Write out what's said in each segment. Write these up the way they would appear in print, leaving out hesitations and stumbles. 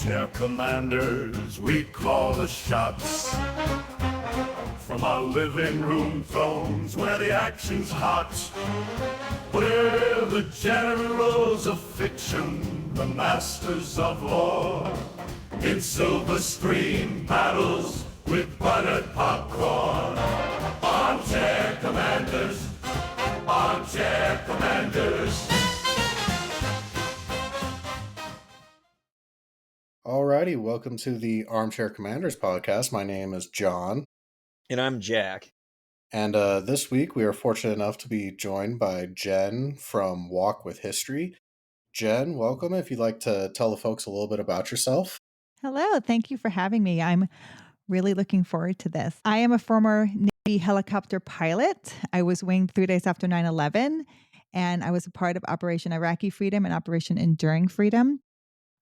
Armchair commanders, we call the shots. From our living room thrones where the action's hot. We're the generals of fiction, the masters of war. In silver screen battles with buttered popcorn. Armchair commanders, armchair commanders. Alrighty, welcome to the Armchair Commanders podcast. My name is John. And I'm Jack. And this week we are fortunate enough to be joined by Jenn from Walk with History. Jenn, welcome. If you'd like to tell the folks a little bit about yourself. Hello, thank you for having me. I'm really looking forward to this. I am a former Navy helicopter pilot. I was winged 3 days after 9/11, and I was a part of Operation Iraqi Freedom and Operation Enduring Freedom.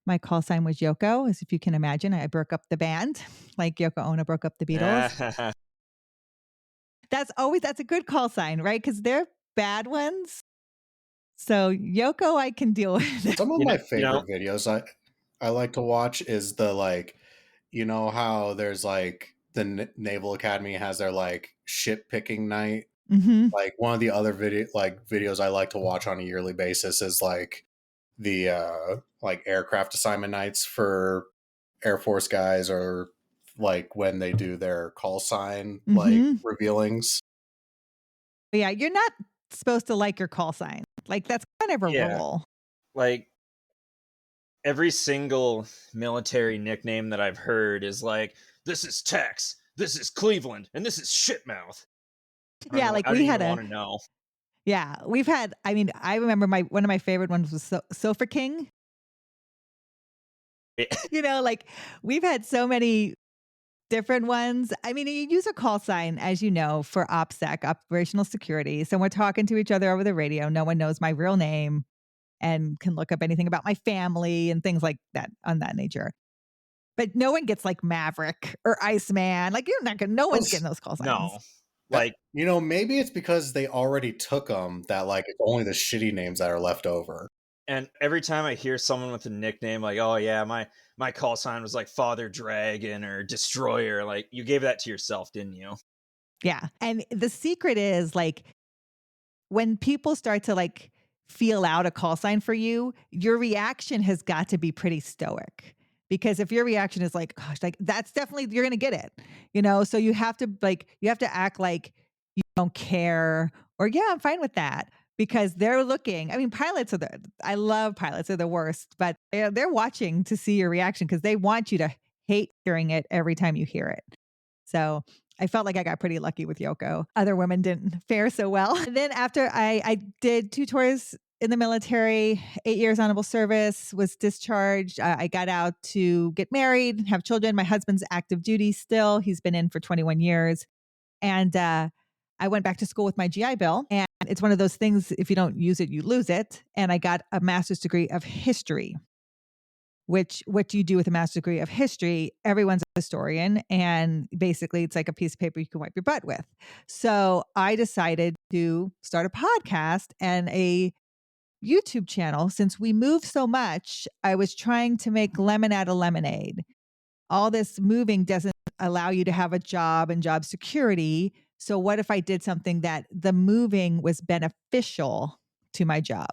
My call sign was Yoko, as if you can imagine. I broke up the band, like Yoko Ono broke up the Beatles. That's a good call sign, right? Because they're bad ones. So Yoko, I can deal with. Some of my favorite videos I like to watch is the how there's the Naval Academy has their ship picking night. Mm-hmm. Like one of the other videos I like to watch on a yearly basis is the aircraft assignment nights for Air Force guys, or when they do their call sign revealings. Yeah, you're not supposed to like your call sign. That's kind of a rule. Every single military nickname that I've heard is this is Tex, this is Cleveland, and this is Shitmouth. Yeah, we had want to know. Yeah, we've had. I mean, I remember one of my favorite ones was Sofa King. We've had so many different ones. I mean, you use a call sign, as you know, for OPSEC, operational security. So we're talking to each other over the radio. No one knows my real name and can look up anything about my family and things like that on that nature. But no one gets Maverick or Iceman. No one's getting those call signs. No. Maybe it's because they already took them that it's only the shitty names that are left over. And every time I hear someone with a nickname oh yeah, my call sign was Father Dragon or Destroyer, you gave that to yourself, didn't you? Yeah. And the secret is when people start to feel out a call sign for you, your reaction has got to be pretty stoic. Because if your reaction is gosh, that's definitely, you're going to get it, so you have to act like you don't care, or yeah, I'm fine with that, because they're looking. I mean, I love pilots. They're the worst, but they're watching to see your reaction because they want you to hate hearing it every time you hear it. So I felt like I got pretty lucky with Yoko. Other women didn't fare so well. And then after I did 2 tours in the military, 8 years honorable service, was discharged. I got out to get married, have children. My husband's active duty still. He's been in for 21 years. And I went back to school with my GI Bill. And it's one of those things, if you don't use it, you lose it. And I got a master's degree of history. Which, what do you do with a master's degree of history? Everyone's a historian. And basically, it's like a piece of paper you can wipe your butt with. So I decided to start a podcast and a YouTube channel. Since we move so much, I was trying to make lemon out of lemonade. All this moving doesn't allow you to have a job and job security. So what if I did something that the moving was beneficial to my job?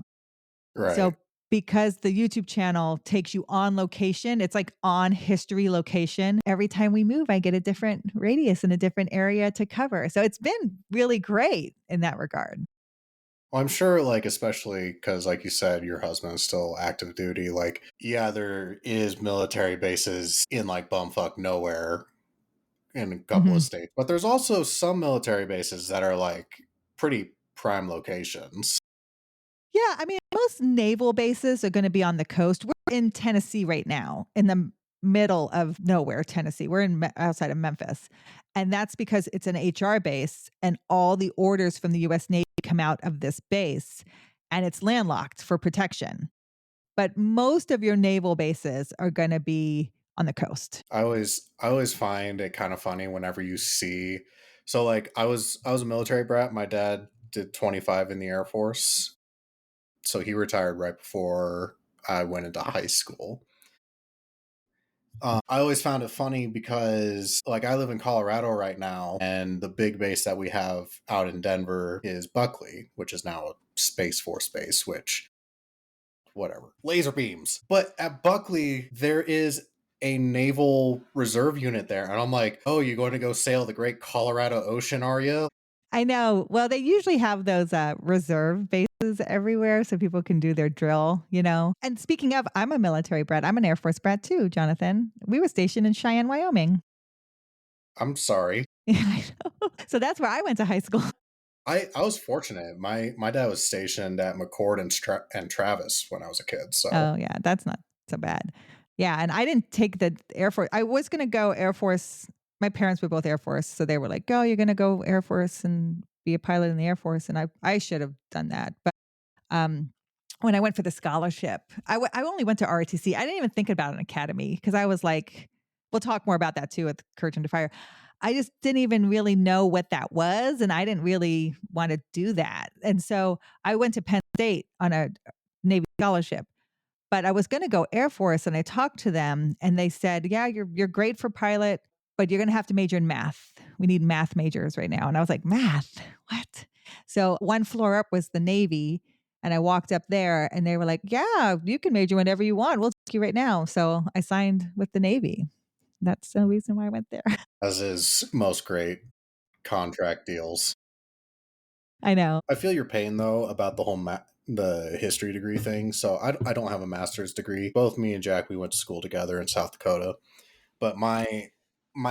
Right. So because the YouTube channel takes you on location, it's on history location. Every time we move, I get a different radius and a different area to cover. So it's been really great in that regard. Well, I'm sure, especially because, like you said, your husband is still active duty. Yeah, there is military bases in bumfuck nowhere in a couple of states, but there's also some military bases that are pretty prime locations. Yeah, I mean, most naval bases are going to be on the coast. We're in Tennessee right now, in the middle of nowhere, Tennessee. We're outside of Memphis. And that's because it's an HR base and all the orders from the U.S. Navy come out of this base, and it's landlocked for protection. But most of your naval bases are going to be on the coast. I always find it kind of funny whenever you see. So I was a military brat. My dad did 25 in the Air Force. So he retired right before I went into high school. I always found it funny because, like, I live in Colorado right now, and the big base that we have out in Denver is Buckley, which is now a Space Force base, which, whatever, laser beams. But at Buckley, there is a naval reserve unit there, and I'm like, oh, you're going to go sail the Great Colorado Ocean, are you? I know. Well, they usually have those reserve bases everywhere so people can do their drill, you know. And speaking of, I'm a military brat. I'm an Air Force brat too, Jonathan. We were stationed in Cheyenne, Wyoming. I'm sorry. Yeah, I know. So that's where I went to high school. I was fortunate. My dad was stationed at McCord and Travis when I was a kid. So Oh, yeah, that's not so bad. Yeah, and I didn't take the Air Force. I was going to go Air Force. My parents were both Air Force, so they were like, "Go, you're going to go Air Force and be a pilot in the Air Force." And I should have done that. But um when I went for the scholarship, I only went to ROTC. I didn't even think about an academy because I was like, we'll talk more about that too with Courage Under Fire. I just didn't even really know what that was, and I didn't really want to do that. And so I went to Penn State on a Navy scholarship, but I was going to go Air Force, and I talked to them, and they said, "Yeah, you're great for pilot, but you're going to have to major in math. We need math majors right now." And I was like, "Math? What?" So one floor up was the Navy, and I walked up there, and they were like, "Yeah, you can major whenever you want. We'll take you right now." So I signed with the Navy. That's the reason why I went there. as is most great contract deals. I know. I feel your pain though about the whole the history degree thing. So I don't have a master's degree. Both me and Jack, we went to school together in South Dakota, but my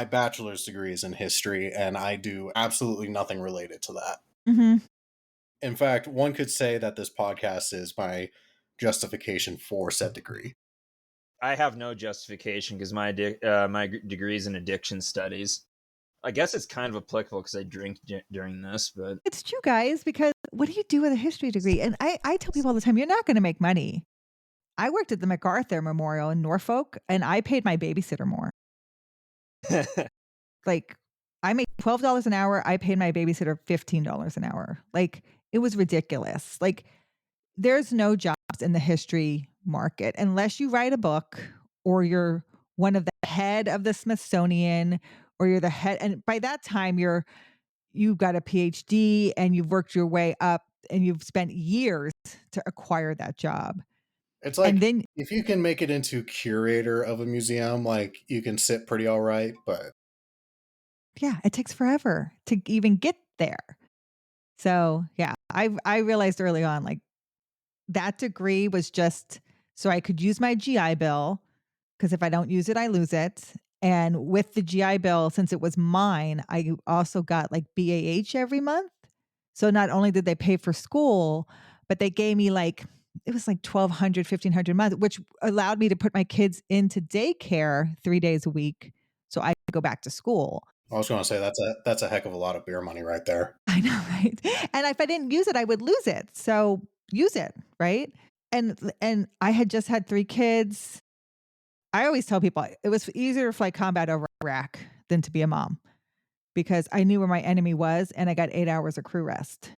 bachelor's degree is in history, and I do absolutely nothing related to that. Hmm. In fact, one could say that this podcast is my justification for said degree. I have no justification because my degree is in addiction studies. I guess it's kind of applicable because I drink during this, but It's true, guys, because what do you do with a history degree? And I tell people all the time, you're not going to make money. I worked at the MacArthur Memorial in Norfolk, and I paid my babysitter more. Like, I made $12 an hour. I paid my babysitter $15 an hour. Like, it was ridiculous. Like, there's no jobs in the history market unless you write a book or you're one of the head of the Smithsonian or you're the head. And by that time, you've got a PhD and you've worked your way up and you've spent years to acquire that job. It's And like then, if you can make it into curator of a museum, like you can sit pretty all right, but yeah, it takes forever to even get there. So yeah, I realized early on, like, that degree was just so I could use my GI Bill, because if I don't use it, I lose it. And with the GI Bill, since it was mine, I also got like BAH every month. So not only did they pay for school, but they gave me like, it was like 1,200, 1,500 a month, which allowed me to put my kids into daycare 3 days a week so I could go back to school. I was going to say that's a heck of a lot of beer money right there. I know, right? And if I didn't use it, I would lose it. So use it, right? And I had just had 3 kids. I always tell people it was easier to fly combat over Iraq than to be a mom because I knew where my enemy was and I got 8 hours of crew rest.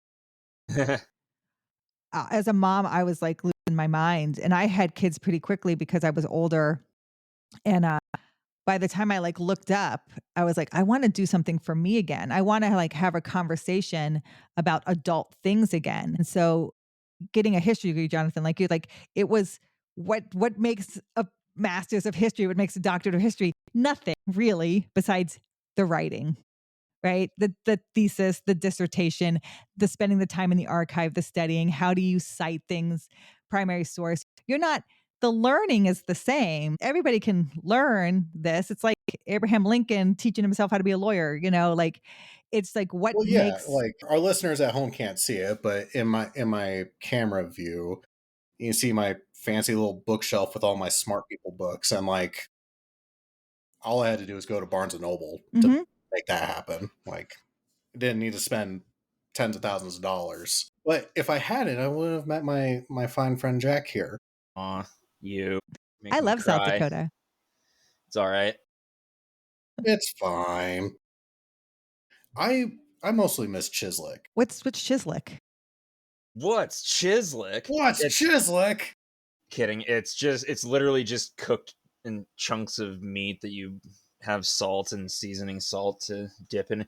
As a mom, I was like losing my mind, and I had kids pretty quickly because I was older. And by the time I like looked up, I was like, I want to do something for me again. I want to like have a conversation about adult things again. And so getting a history degree, Jonathan, like you like it was what makes a master's of history, what makes a doctorate of history? Nothing really besides the writing, right? The thesis, the dissertation, the spending the time in the archive, the studying, how do you cite things, primary source. You're not the learning is the same. Everybody can learn this. It's like Abraham Lincoln teaching himself how to be a lawyer, you know, like it's like what Well, yeah, makes like our listeners at home can't see it, but in my camera view, you see my fancy little bookshelf with all my smart people books, and like all I had to do was go to Barnes and Noble to Mhm. make that happen. Like, I didn't need to spend tens of thousands of dollars. But if I hadn't, I would have met my fine friend Jack here. aw, you I make me love South cry. Dakota. It's all right. It's fine. I mostly miss Chislick. What's Chislick? What's Chislick? What's It's Chislick? kidding. It's literally just cooked and chunks of meat that you have salt and seasoning salt to dip in.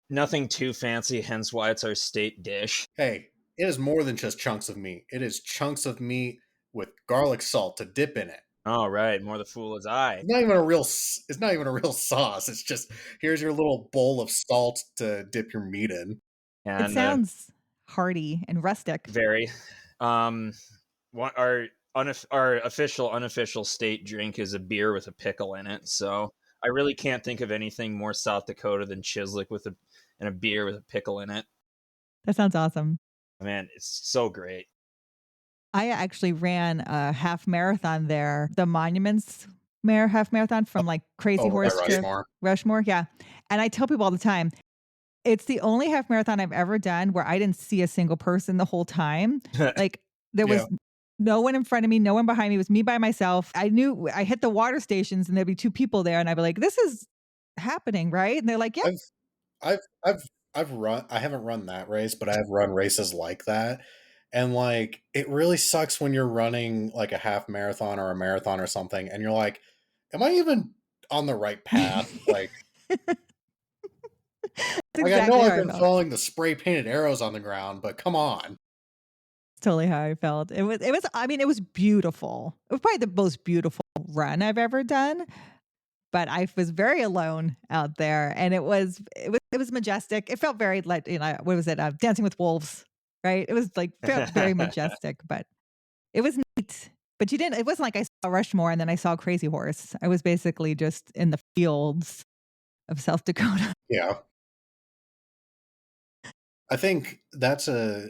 Nothing too fancy, hence why it's our state dish. Hey, it is more than just chunks of meat. It is chunks of meat with garlic salt to dip in it. All right, more the fool is I. It's not even a real. It's not even a real sauce. It's just here's your little bowl of salt to dip your meat in. It And sounds hearty and rustic. very. What our official unofficial state drink is a beer with a pickle in it. So I really can't think of anything more South Dakota than Chislic with a beer with a pickle in it. That sounds awesome. Man, it's so great. I actually ran a half marathon there, the Monuments half marathon from like Crazy Over by Horse to Rushmore. Rushmore. Yeah. And I tell people all the time, it's the only half marathon I've ever done where I didn't see a single person the whole time. Like there was Yeah. no one in front of me, no one behind me. It was me by myself. I knew I hit the water stations and there'd be two people there, and I'd be like, "This is happening, right?" And they're like, "Yep." I've run. I haven't run that race, but I have run races like that. And like, it really sucks when you're running like a half marathon or a marathon or something, and you're like, "Am I even on the right path?" Like, That's I know exactly how I've I been felt. following the spray painted arrows on the ground, but come on. Totally how I felt. It was I mean, it was beautiful. It was probably the most beautiful run I've ever done, but I was very alone out there, and it was majestic. It felt very like, what was it? Dancing with Wolves, right? It was like felt very majestic, but it was neat. But it wasn't like I saw Rushmore and then I saw Crazy Horse. I was basically just in the fields of South Dakota. Yeah, I think that's a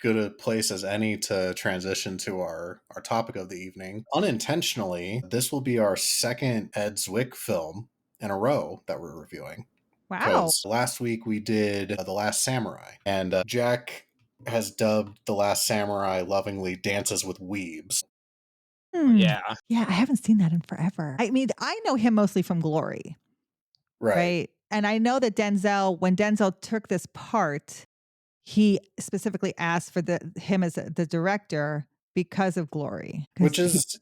good a place as any to transition to our topic of the evening. Unintentionally, this will be our second Ed Zwick film in a row that we're reviewing. Wow. Because last week we did The Last Samurai, and Jack has dubbed The Last Samurai lovingly Dances with Weebs. Yeah. Yeah, I haven't seen that in forever. I mean, I know him mostly from Glory, Right. right? And I know that when Denzel took this part, he specifically asked for him as the director because of Glory. Which Because is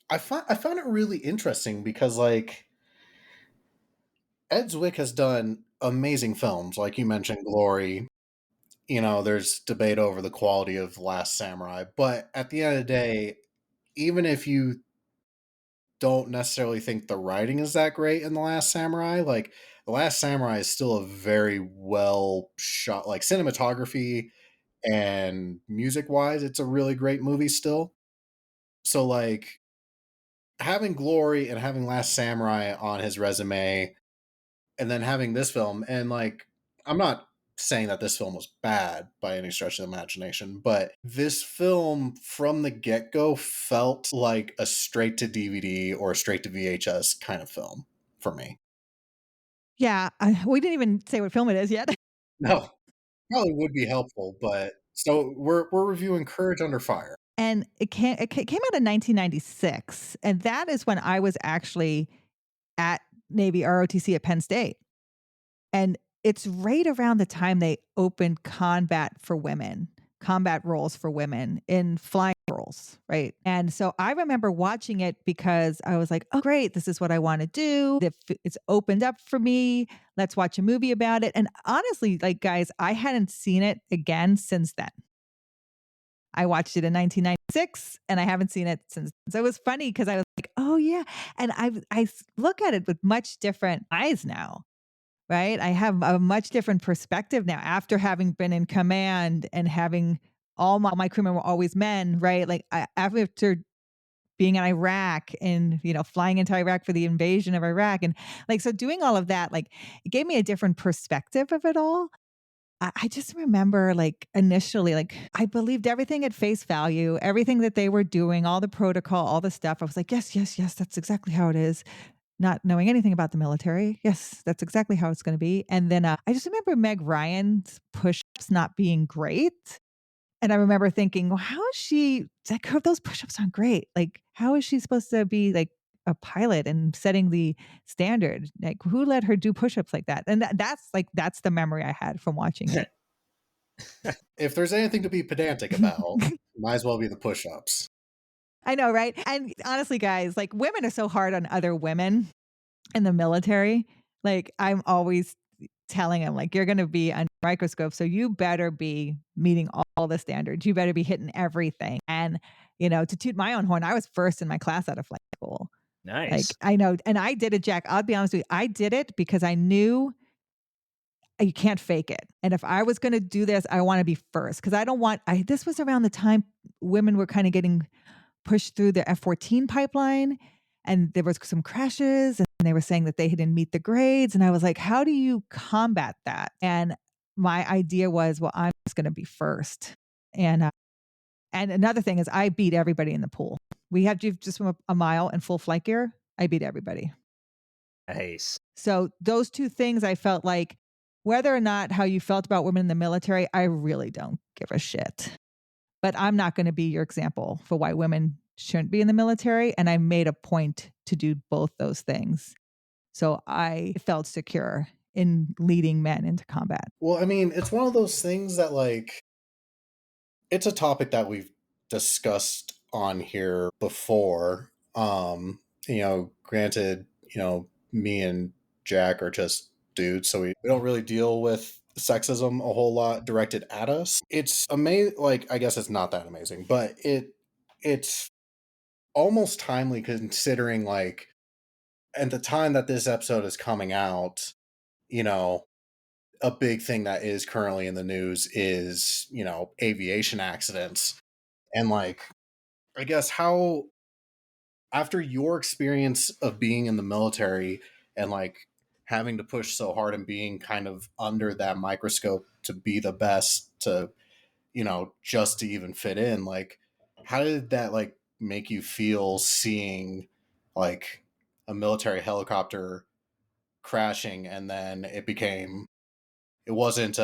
I found it really interesting because like Ed Zwick has done amazing films, like you mentioned, Glory. You know, there's debate over the quality of Last Samurai, but at the end of the day, even if you don't necessarily think the writing is that great in The Last Samurai, like The Last Samurai is still a very well shot, like cinematography and music wise, it's a really great movie still. So like having Glory and having Last Samurai on his resume and then having this film, and like I'm not saying that this film was bad by any stretch of the imagination, but this film from the get-go felt like a straight to DVD or straight to VHS kind of film for me. yeah, we didn't even say what film it is yet. No, probably would be helpful, but so we're reviewing Courage Under Fire. And it came out in 1996, and that is when I was actually at Navy ROTC at Penn State. And it's right around the time they opened combat roles for women in flying roles, right? And so I remember watching it because I was like, "Oh, great, this is what I want to do. It's opened up for me. Let's watch a movie about it." And honestly, like guys, I hadn't seen it again since then. I watched it in 1996 and I haven't seen it since. So it was funny because I was like, "Oh yeah." And look at it with much different eyes now, right? I have a much different perspective now after having been in command and having all my crewmen were always men, right? Like after being in Iraq and, flying into Iraq for the invasion of Iraq. And like, so doing all of that, like it gave me a different perspective of it all. I just remember like initially, like I believed everything at face value, everything that they were doing, all the protocol, all the stuff. I was like, yes, yes, yes, that's exactly how it is. Not knowing anything about the military. Yes, that's exactly how it's going to be. And then I just remember Meg Ryan's push ups not being great. And I remember thinking, well, how is she, like, those push ups aren't great. Like, how is she supposed to be like a pilot and setting the standard? Like, who let her do push ups like that? And that's the memory I had from watching it. If there's anything to be pedantic about, might as well be the push-ups. I know, right? And honestly, guys, like women are so hard on other women in the military. Like I'm always telling them, like, you're going to be under a microscope. So you better be meeting all the standards. You better be hitting everything. And, to toot my own horn, I was first in my class out of flight school. Nice. Like I know. And I did it, Jack. I'll be honest with you. I did it because I knew you can't fake it. And if I was going to do this, I want to be first because this was around the time women were kind of getting pushed through the F-14 pipeline and there was some crashes and they were saying that they didn't meet the grades. And I was like, how do you combat that? And my idea was, well, I'm just going to be first. And another thing is I beat everybody in the pool. We had to just swim a mile in full flight gear. I beat everybody. Nice. So those two things I felt like whether or not how you felt about women in the military, I really don't give a shit. But I'm not going to be your example for why women shouldn't be in the military. And I made a point to do both those things. So I felt secure in leading men into combat. Well, I mean, it's one of those things that, like, it's a topic that we've discussed on here before. Granted, me and Jack are just dudes, so we don't really deal with sexism a whole lot directed at us. It's amazing, like, I guess it's not that amazing, but it's almost timely considering, like, at the time that this episode is coming out, a big thing that is currently in the news is, aviation accidents. And, like, I guess how, after your experience of being in the military and, like, having to push so hard and being kind of under that microscope to be the best to, just to even fit in, like, how did that, like, make you feel seeing, like, a military helicopter crashing and then it wasn't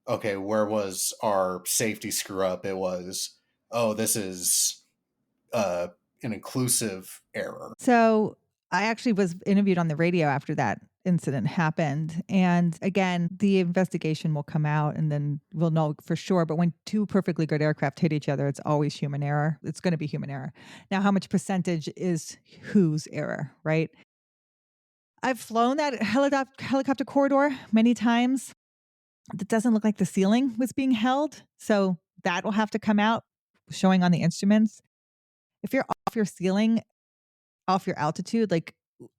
okay, where was our safety screw up? It was, oh, this is an inclusive error. So I actually was interviewed on the radio after that incident happened. And again, the investigation will come out and then we'll know for sure. But when two perfectly good aircraft hit each other, it's always human error. It's going to be human error. Now, how much percentage is whose error, right? I've flown that helicopter corridor many times. It doesn't look like the ceiling was being held. So that will have to come out showing on the instruments. If you're off your ceiling, off your altitude, like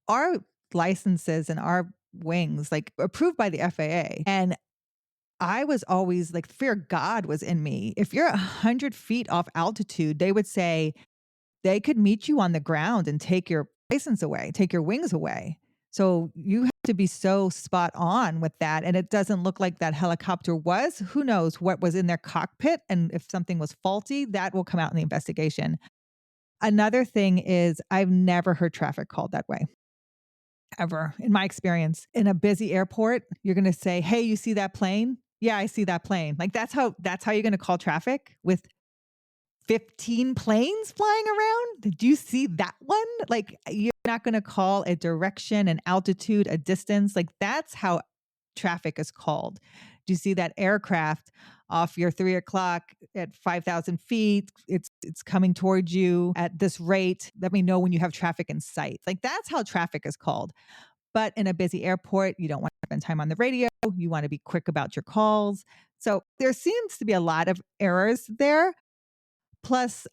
our licenses and our wings, like approved by the FAA. And I was always like, fear of God was in me. If you're 100 feet off altitude, they would say they could meet you on the ground and take your license away, take your wings away. So you have to be so spot on with that. And it doesn't look like that helicopter was. Who knows what was in their cockpit? And if something was faulty, that will come out in the investigation. Another thing is I've never heard traffic called that way. Ever in my experience. In a busy airport, you're going to say, "Hey, you see that plane?" "Yeah, I see that plane." Like that's how you're going to call traffic with 15 planes flying around? Did you see that one? Like you're not going to call a direction, an altitude, a distance. Like that's how traffic is called. Do you see that aircraft off your 3:00 at 5,000 feet? It's coming towards you at this rate. Let me know when you have traffic in sight. Like that's how traffic is called. But in a busy airport, you don't want to spend time on the radio. You want to be quick about your calls. So there seems to be a lot of errors there. Plus,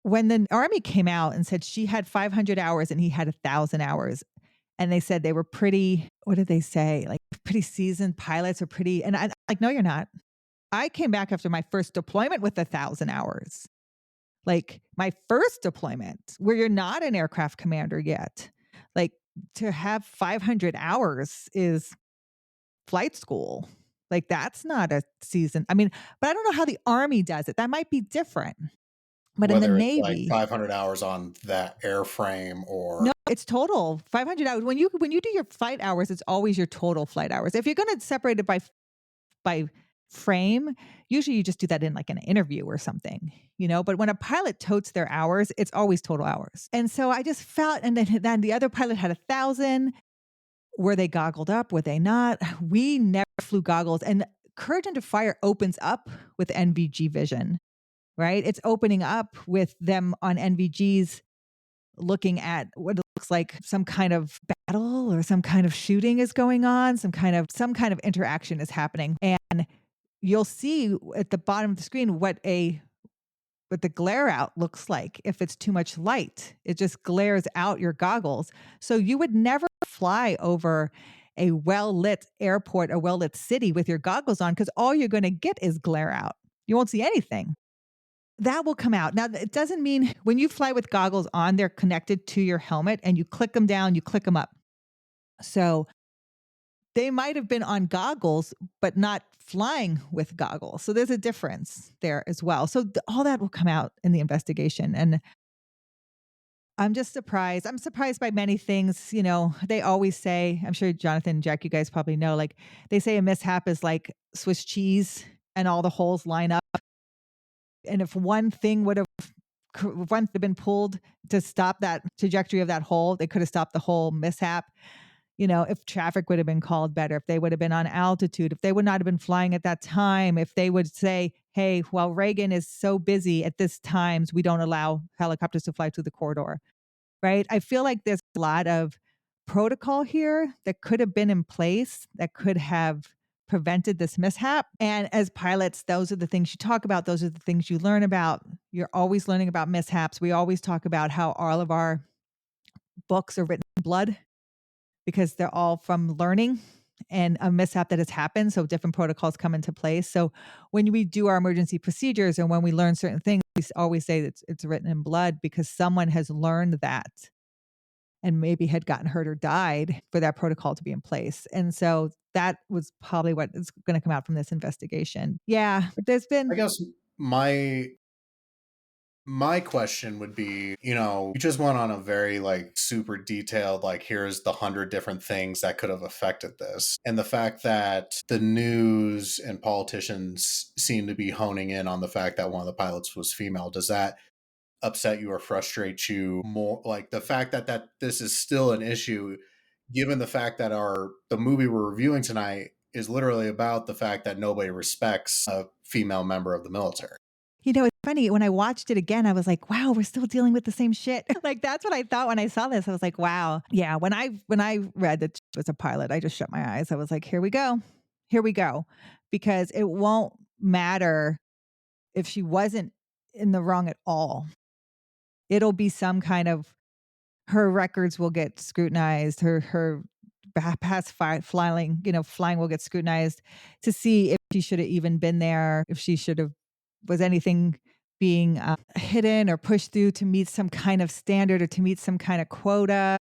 when the Army came out and said she had 500 hours and he had 1,000 hours, and they said they were pretty, what did they say? Like pretty seasoned pilots or pretty, and I'm like, no, you're not. I came back after my first deployment with 1,000 hours. Like my first deployment where you're not an aircraft commander yet. Like to have 500 hours is flight school. Like that's not a season. I mean, but I don't know how the Army does it. That might be different. But in the Whether it's like Navy, 500 hours on that airframe or no, it's total 500 hours. When you do your flight hours, it's always your total flight hours. If you're going to separate it by frame, usually you just do that in like an interview or something, but when a pilot totes their hours, it's always total hours. And so I just felt, and then the other pilot had 1,000. Were they goggled up? Were they not? We never flew goggles, and Courage Under Fire opens up with NVG vision. right? It's opening up with them on NVGs looking at what it looks like some kind of battle or some kind of shooting is going on, some kind of interaction is happening. And you'll see at the bottom of the screen what the glare out looks like if it's too much light. It just glares out your goggles. So you would never fly over a well-lit airport, a well-lit city with your goggles on because all you're going to get is glare out. You won't see anything. That will come out. Now, it doesn't mean when you fly with goggles on, they're connected to your helmet and you click them down, you click them up. So they might have been on goggles, but not flying with goggles. So there's a difference there as well. So all that will come out in the investigation. And I'm just surprised. I'm surprised by many things. They always say, I'm sure Jonathan and Jack, you guys probably know, like they say a mishap is like Swiss cheese and all the holes line up. And if one thing would have once they've been pulled to stop that trajectory of that hole, they could have stopped the whole mishap. If traffic would have been called better, if they would have been on altitude, if they would not have been flying at that time, if they would say, hey, well, Reagan is so busy at this times, we don't allow helicopters to fly through the corridor, right? I feel like there's a lot of protocol here that could have been in place that could have prevented this mishap. And as pilots, those are the things you talk about. Those are the things you learn about. You're always learning about mishaps. We always talk about how all of our books are written in blood because they're all from learning and a mishap that has happened. So different protocols come into place. So when we do our emergency procedures and when we learn certain things, we always say that it's written in blood because someone has learned that and maybe had gotten hurt or died for that protocol to be in place. And so that was probably what is going to come out from this investigation. Yeah, there's I been guess my question would be, you just went on a very like super detailed, like here's the 100 different things that could have affected this. And the fact that the news and politicians seem to be honing in on the fact that one of the pilots was female, does that upset you or frustrate you more? Like the fact that this is still an issue, given the fact that the movie we're reviewing tonight is literally about the fact that nobody respects a female member of the military. it's funny. When I watched it again, I was like, wow, we're still dealing with the same shit. Like that's what I thought when I saw this. I was like, wow. Yeah, when I read that she was a pilot, I just shut my eyes. I was like, here we go. Here we go. Because it won't matter if she wasn't in the wrong at all. It'll be some kind of her records will get scrutinized, her past flying will get scrutinized to see if she should have even been there, if she should have was anything being hidden or pushed through to meet some kind of standard or to meet some kind of quota.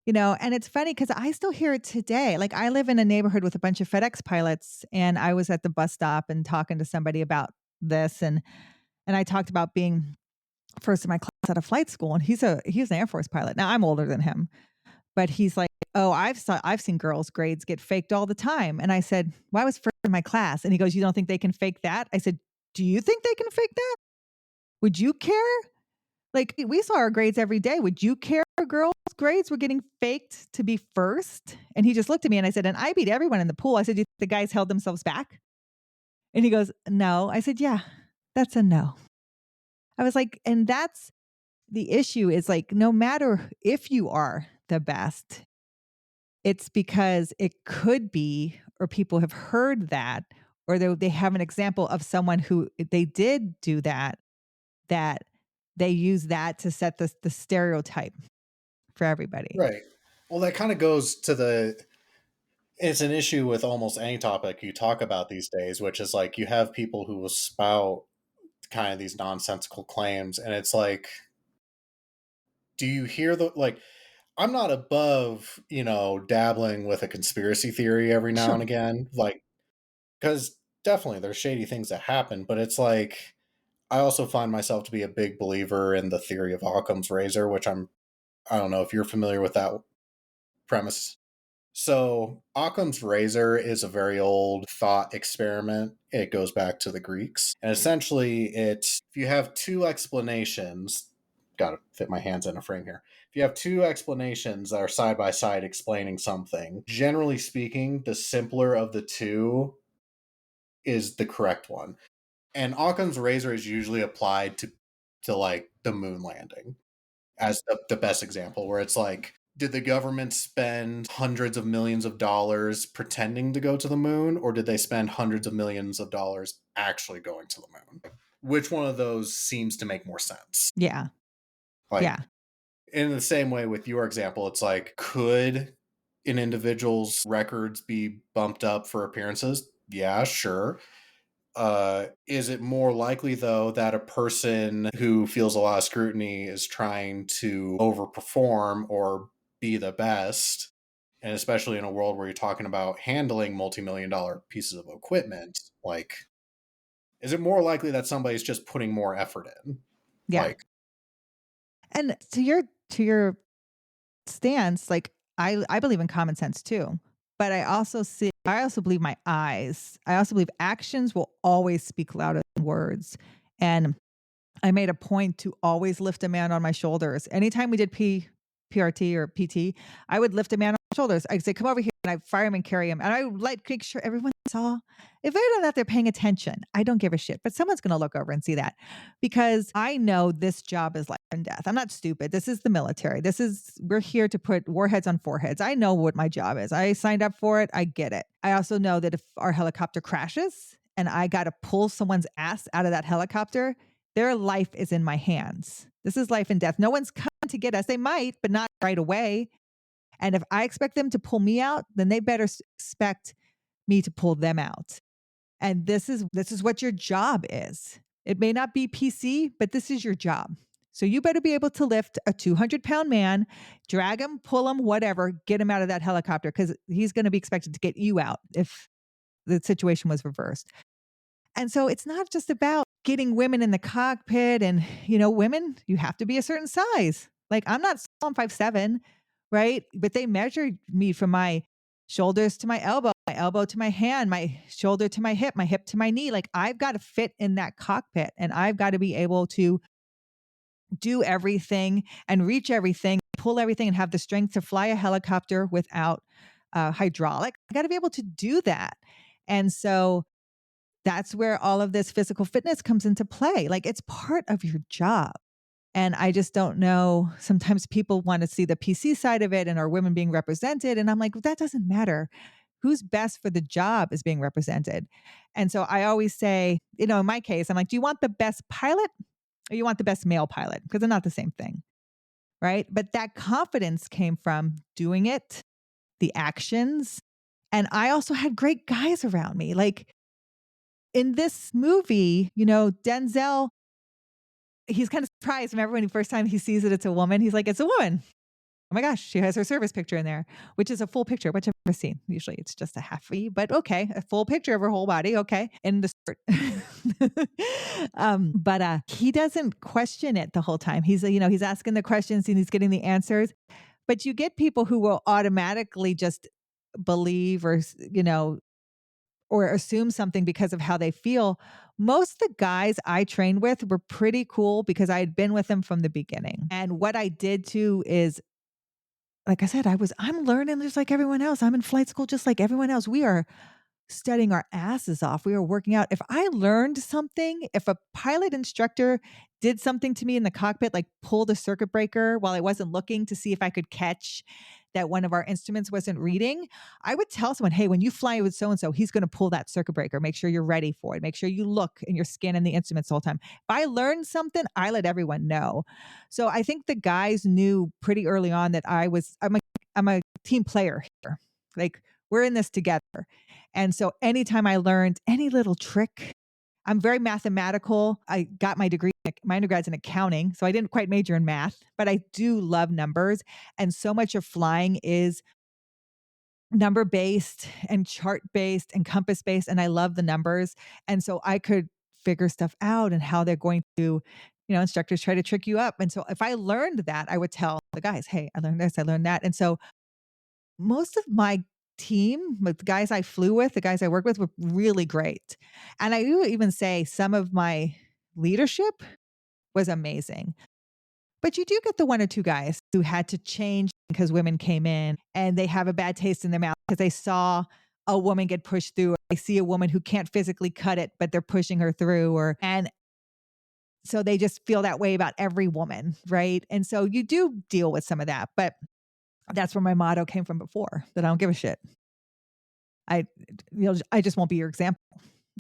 And it's funny because I still hear it today. Like I live in a neighborhood with a bunch of FedEx pilots, and I was at the bus stop and talking to somebody about this, and I talked about being first in my class at a flight school, and he's an Air Force pilot. Now I'm older than him, but he's like, "Oh, I've seen girls' grades get faked all the time." And I said, "Well, I was first in my class." And he goes, "You don't think they can fake that?" I said, "Do you think they can fake that? Would you care? Like we saw our grades every day. Would you care if girls' grades were getting faked to be first?" And he just looked at me and I said, "And I beat everyone in the pool." I said, "Do you think the guys held themselves back?" And he goes, "No." I said, "Yeah, that's a no." I was like, and that's the issue is like, no matter if you are the best, it's because it could be, or people have heard that, or they have an example of someone who they did do that they use that to set the stereotype for everybody. Right. Well, that kind of goes to it's an issue with almost any topic you talk about these days, which is like you have people who will spout kind of these nonsensical claims. And it's like, do you hear like, I'm not above, dabbling with a conspiracy theory every now and Sure. again. Like, because definitely there's shady things that happen, but it's like, I also find myself to be a big believer in the theory of Occam's razor, which I don't know if you're familiar with that premise. So, Occam's razor is a very old thought experiment. It goes back to the Greeks. And essentially, it's if you have two explanations, got to fit my hands in a frame here. If you have two explanations that are side by side explaining something, generally speaking, the simpler of the two is the correct one. And Occam's razor is usually applied to like the moon landing as the best example, where it's like, did the government spend hundreds of millions of dollars pretending to go to the moon, or did they spend hundreds of millions of dollars actually going to the moon? Which one of those seems to make more sense? Yeah. Like, Yeah. in the same way with your example, it's like, could an individual's records be bumped up for appearances? Yeah, sure. Is it more likely, though, that a person who feels a lot of scrutiny is trying to overperform or be the best? And especially in a world where you're talking about handling multi-million dollar pieces of equipment, like, is it more likely that somebody's just putting more effort in? Yeah. Like, And to your stance, like I believe in common sense too. But I also believe my eyes. I also believe actions will always speak louder than words. And I made a point to always lift a man on my shoulders. Anytime we did PRT or PT, I would lift a man on my shoulders. I'd say, "Come over here," and I'd fire him and carry him. And I would like make sure everyone saw. If they're not there paying attention, I don't give a shit. But someone's going to look over and see that because I know this job is life and death. I'm not stupid. This is the military. We're here to put warheads on foreheads. I know what my job is. I signed up for it. I get it. I also know that if our helicopter crashes and I got to pull someone's ass out of that helicopter, their life is in my hands. This is life and death. No one's coming to get us. They might, but not right away. And if I expect them to pull me out, then they better expect me to pull them out. And this is what your job is. It may not be PC, but this is your job. So you better be able to lift a 200-pound man, drag him, pull him, whatever, get him out of that helicopter because he's going to be expected to get you out if the situation was reversed. And so it's not just about getting women in the cockpit and, women, you have to be a certain size. Like I'm 5'7", right? But they measured me from my shoulders to my elbow to my hand, my shoulder to my hip to my knee. Like I've got to fit in that cockpit and I've got to be able to do everything and reach everything, pull everything and have the strength to fly a helicopter without hydraulic. I got to be able to do that. And so that's where all of this physical fitness comes into play. Like it's part of your job. And I just don't know. Sometimes people want to see the PC side of it and are women being represented. And I'm like, that doesn't matter. Who's best for the job is being represented. And so I always say, in my case, I'm like, do you want the best pilot or you want the best male pilot? Because they're not the same thing. Right. But that confidence came from doing it, the actions. And I also had great guys around me. Like, in this movie, Denzel, he's kind of surprised. Remember when the first time he sees it, it's a woman. He's like, "It's a woman. Oh my gosh, she has her service picture in there," which is a full picture, which I've never seen. Usually it's just a halfie, but okay, a full picture of her whole body. Okay, in the skirt. But he doesn't question it the whole time. He's asking the questions and he's getting the answers. But you get people who will automatically just believe or assume something because of how they feel. Most of the guys I trained with were pretty cool because I had been with them from the beginning. And what I did too is, like I said, I'm learning just like everyone else. I'm in flight school just like everyone else. We are studying our asses off. We were working out. If I learned something, if a pilot instructor did something to me in the cockpit, like pulled a circuit breaker while I wasn't looking to see if I could catch that one of our instruments wasn't reading, I would tell someone, "Hey, when you fly with so and so, he's going to pull that circuit breaker. Make sure you're ready for it. Make sure you look and you're scanning the instruments the whole time." If I learned something, I let everyone know. So I think the guys knew pretty early on that I'm a team player here. Like we're in this together. And so anytime I learned any little trick, I'm very mathematical. I got my undergrad's in accounting, so I didn't quite major in math, but I do love numbers. And so much of flying is number based and chart based and compass based. And I love the numbers. And so I could figure stuff out and how they're going to, instructors try to trick you up. And so if I learned that, I would tell the guys, "Hey, I learned this, I learned that." And so most of my team, with the guys I flew with, the guys I worked with were really great. And I would even say some of my leadership was amazing. But you do get the one or two guys who had to change because women came in and they have a bad taste in their mouth because they saw a woman get pushed through. I see a woman who can't physically cut it, but they're pushing her through, and so they just feel that way about every woman, right? And so you do deal with some of that, but that's where my motto came from before, that I don't give a shit. I I just won't be your example.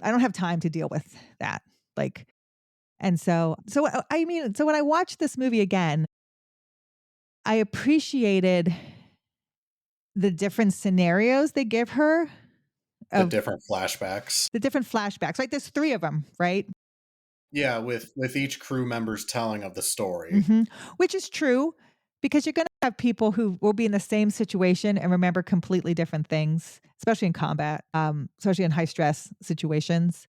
I don't have time to deal with that. Like, and I mean, so when I watched this movie again, I appreciated the different scenarios they give her The of different flashbacks. the different flashbacks. Right? There's 3 of them, right? Yeah, with each crew member's telling of the story. Mhm. Which is true, because you're gonna have people who will be in the same situation and remember completely different things, especially in combat, especially in high stress situations.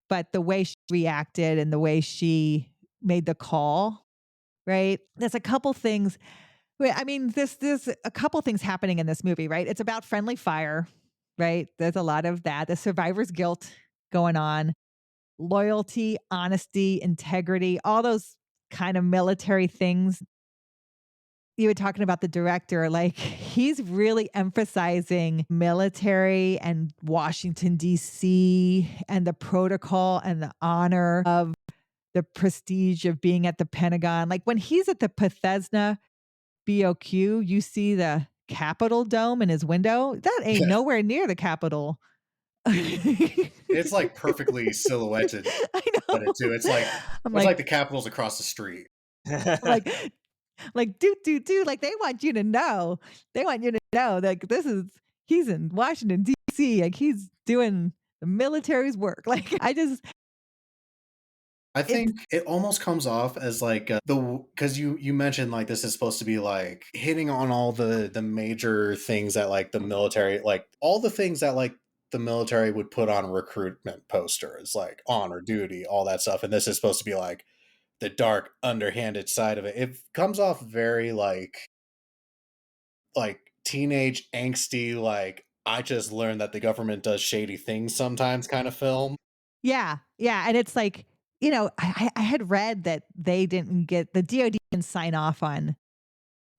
But the way she reacted and the way she made the call, right? There's a couple things. I mean, there's a couple things happening in this movie, right? It's about friendly fire, right? There's a lot of that. The survivor's guilt going on, loyalty, honesty, integrity, all those kind of military things. You were talking about the director, like he's really emphasizing military and Washington, D.C., and the protocol and the honor of the prestige of being at the Pentagon. Like when he's at the Bethesda BOQ, you see the Capitol dome in his window. That ain't Yeah. nowhere near the Capitol. It's like perfectly silhouetted, I but know. I'm it's like, like the Capitol's across the street. I'm like, do, like they want you to know. They want you to know like he's in Washington, D.C., like he's doing the military's work. Like I it's think it almost comes off as like because you mentioned like this is supposed to be like hitting on all the major things that like the military, like all the things that like the military would put on recruitment posters, like honor, duty, all that stuff, and this is supposed to be like the dark underhanded side of it. It comes off very like teenage angsty, like I just learned that the government does shady things sometimes kind of film. Yeah, yeah, and it's like, I had read that they didn't get the DoD didn't sign off on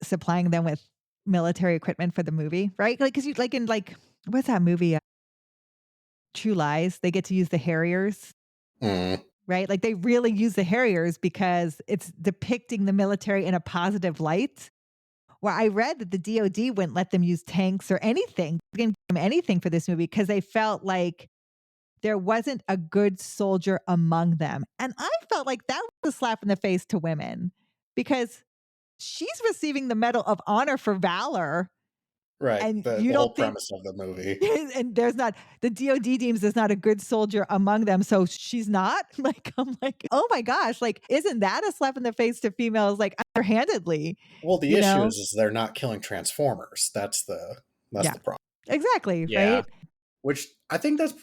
supplying them with military equipment for the movie, right? Like, because you like in like what's that movie? True Lies. They get to use the Harriers, Mm, right? Like they really use the Harriers because it's depicting the military in a positive light. Well, I read that the DoD wouldn't let them use tanks or anything, didn't give them anything for this movie because they felt like there wasn't a good soldier among them. And I felt like that was a slap in the face to women because she's receiving the Medal of Honor for valor. right. And The you whole don't think, premise of the movie. and there's not, the DOD deems there's not a good soldier among them. So she's not like, I'm like, oh my gosh, like, isn't that a slap in the face to females, like underhandedly, Well, the you issue know? is they're not killing Transformers. That's Yeah, the problem. exactly. Yeah. Right. Which I think that's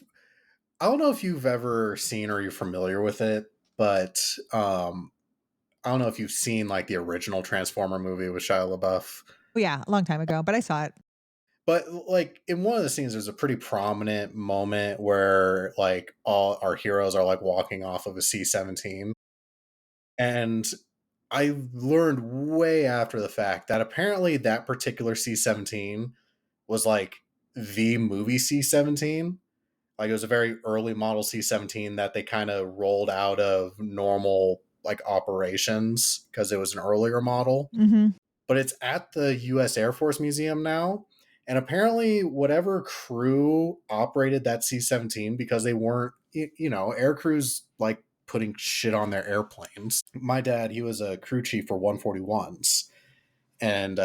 I don't know if you've ever seen or you're familiar with it, but I don't know if you've seen like the original Transformer movie with Shia LaBeouf. Well, yeah, a long time ago, but I saw it. But like in one of the scenes, there's a pretty prominent moment where like all our heroes are like walking off of a C-17. And I learned way after the fact that apparently that particular C-17 was like the movie C-17. Like it was a very early model C-17 that they kind of rolled out of normal like operations because it was an earlier model. Hmm. But it's at the US Air Force Museum now. And apparently whatever crew operated that C-17, because they weren't, air crews like putting shit on their airplanes. My dad, he was a crew chief for 141s. And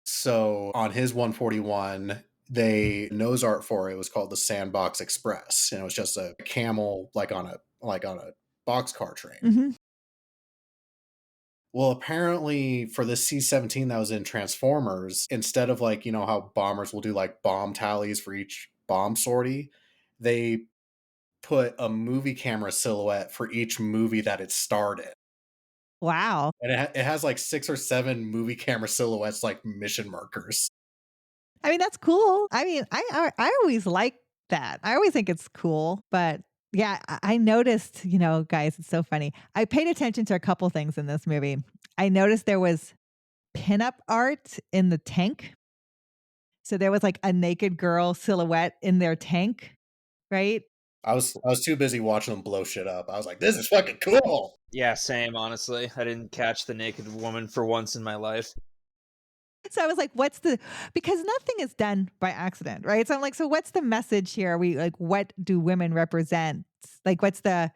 so on his 141, they nose art for it was called the Sandbox Express, and it was just a camel like on a boxcar train. Hmm. Well, apparently for this C-17 that was in Transformers, instead of like how bombers will do like bomb tallies for each bomb sortie, they put a movie camera silhouette for each movie that it starred in. Wow. And it has like 6 or 7 movie camera silhouettes like mission markers. I mean, that's cool. I mean, I always like that. I always think it's cool, but yeah, I noticed, guys, it's so funny. I paid attention to a couple things in this movie. I noticed there was pinup art in the tank. So there was like a naked girl silhouette in their tank, right? I was too busy watching them blow shit up. I was like, this is fucking cool. Yeah, same, honestly. I didn't catch the naked woman for once in my life. So I was like, because nothing is done by accident, right? So I'm like, so what's the message here? We like, what do women represent? Like, what's the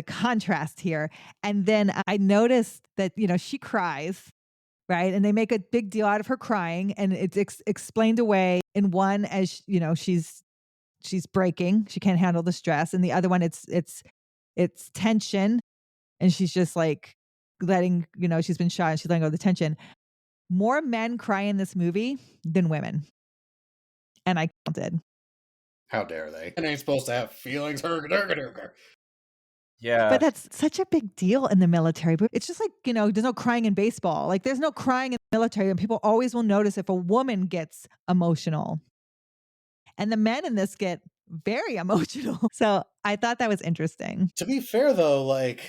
contrast here? And then I noticed that, she cries, right? And they make a big deal out of her crying, and it's explained away in one as, she's breaking, she can't handle the stress. And the other one, it's tension. And she's just like she's been shot and she's letting go of the tension. More men cry in this movie than women. And I counted. How dare they? And ain't supposed to have feelings. Yeah. But that's such a big deal in the military. But it's just like, there's no crying in baseball. Like there's no crying in the military. And people always will notice if a woman gets emotional. And the men in this get very emotional. So I thought that was interesting. To be fair though, like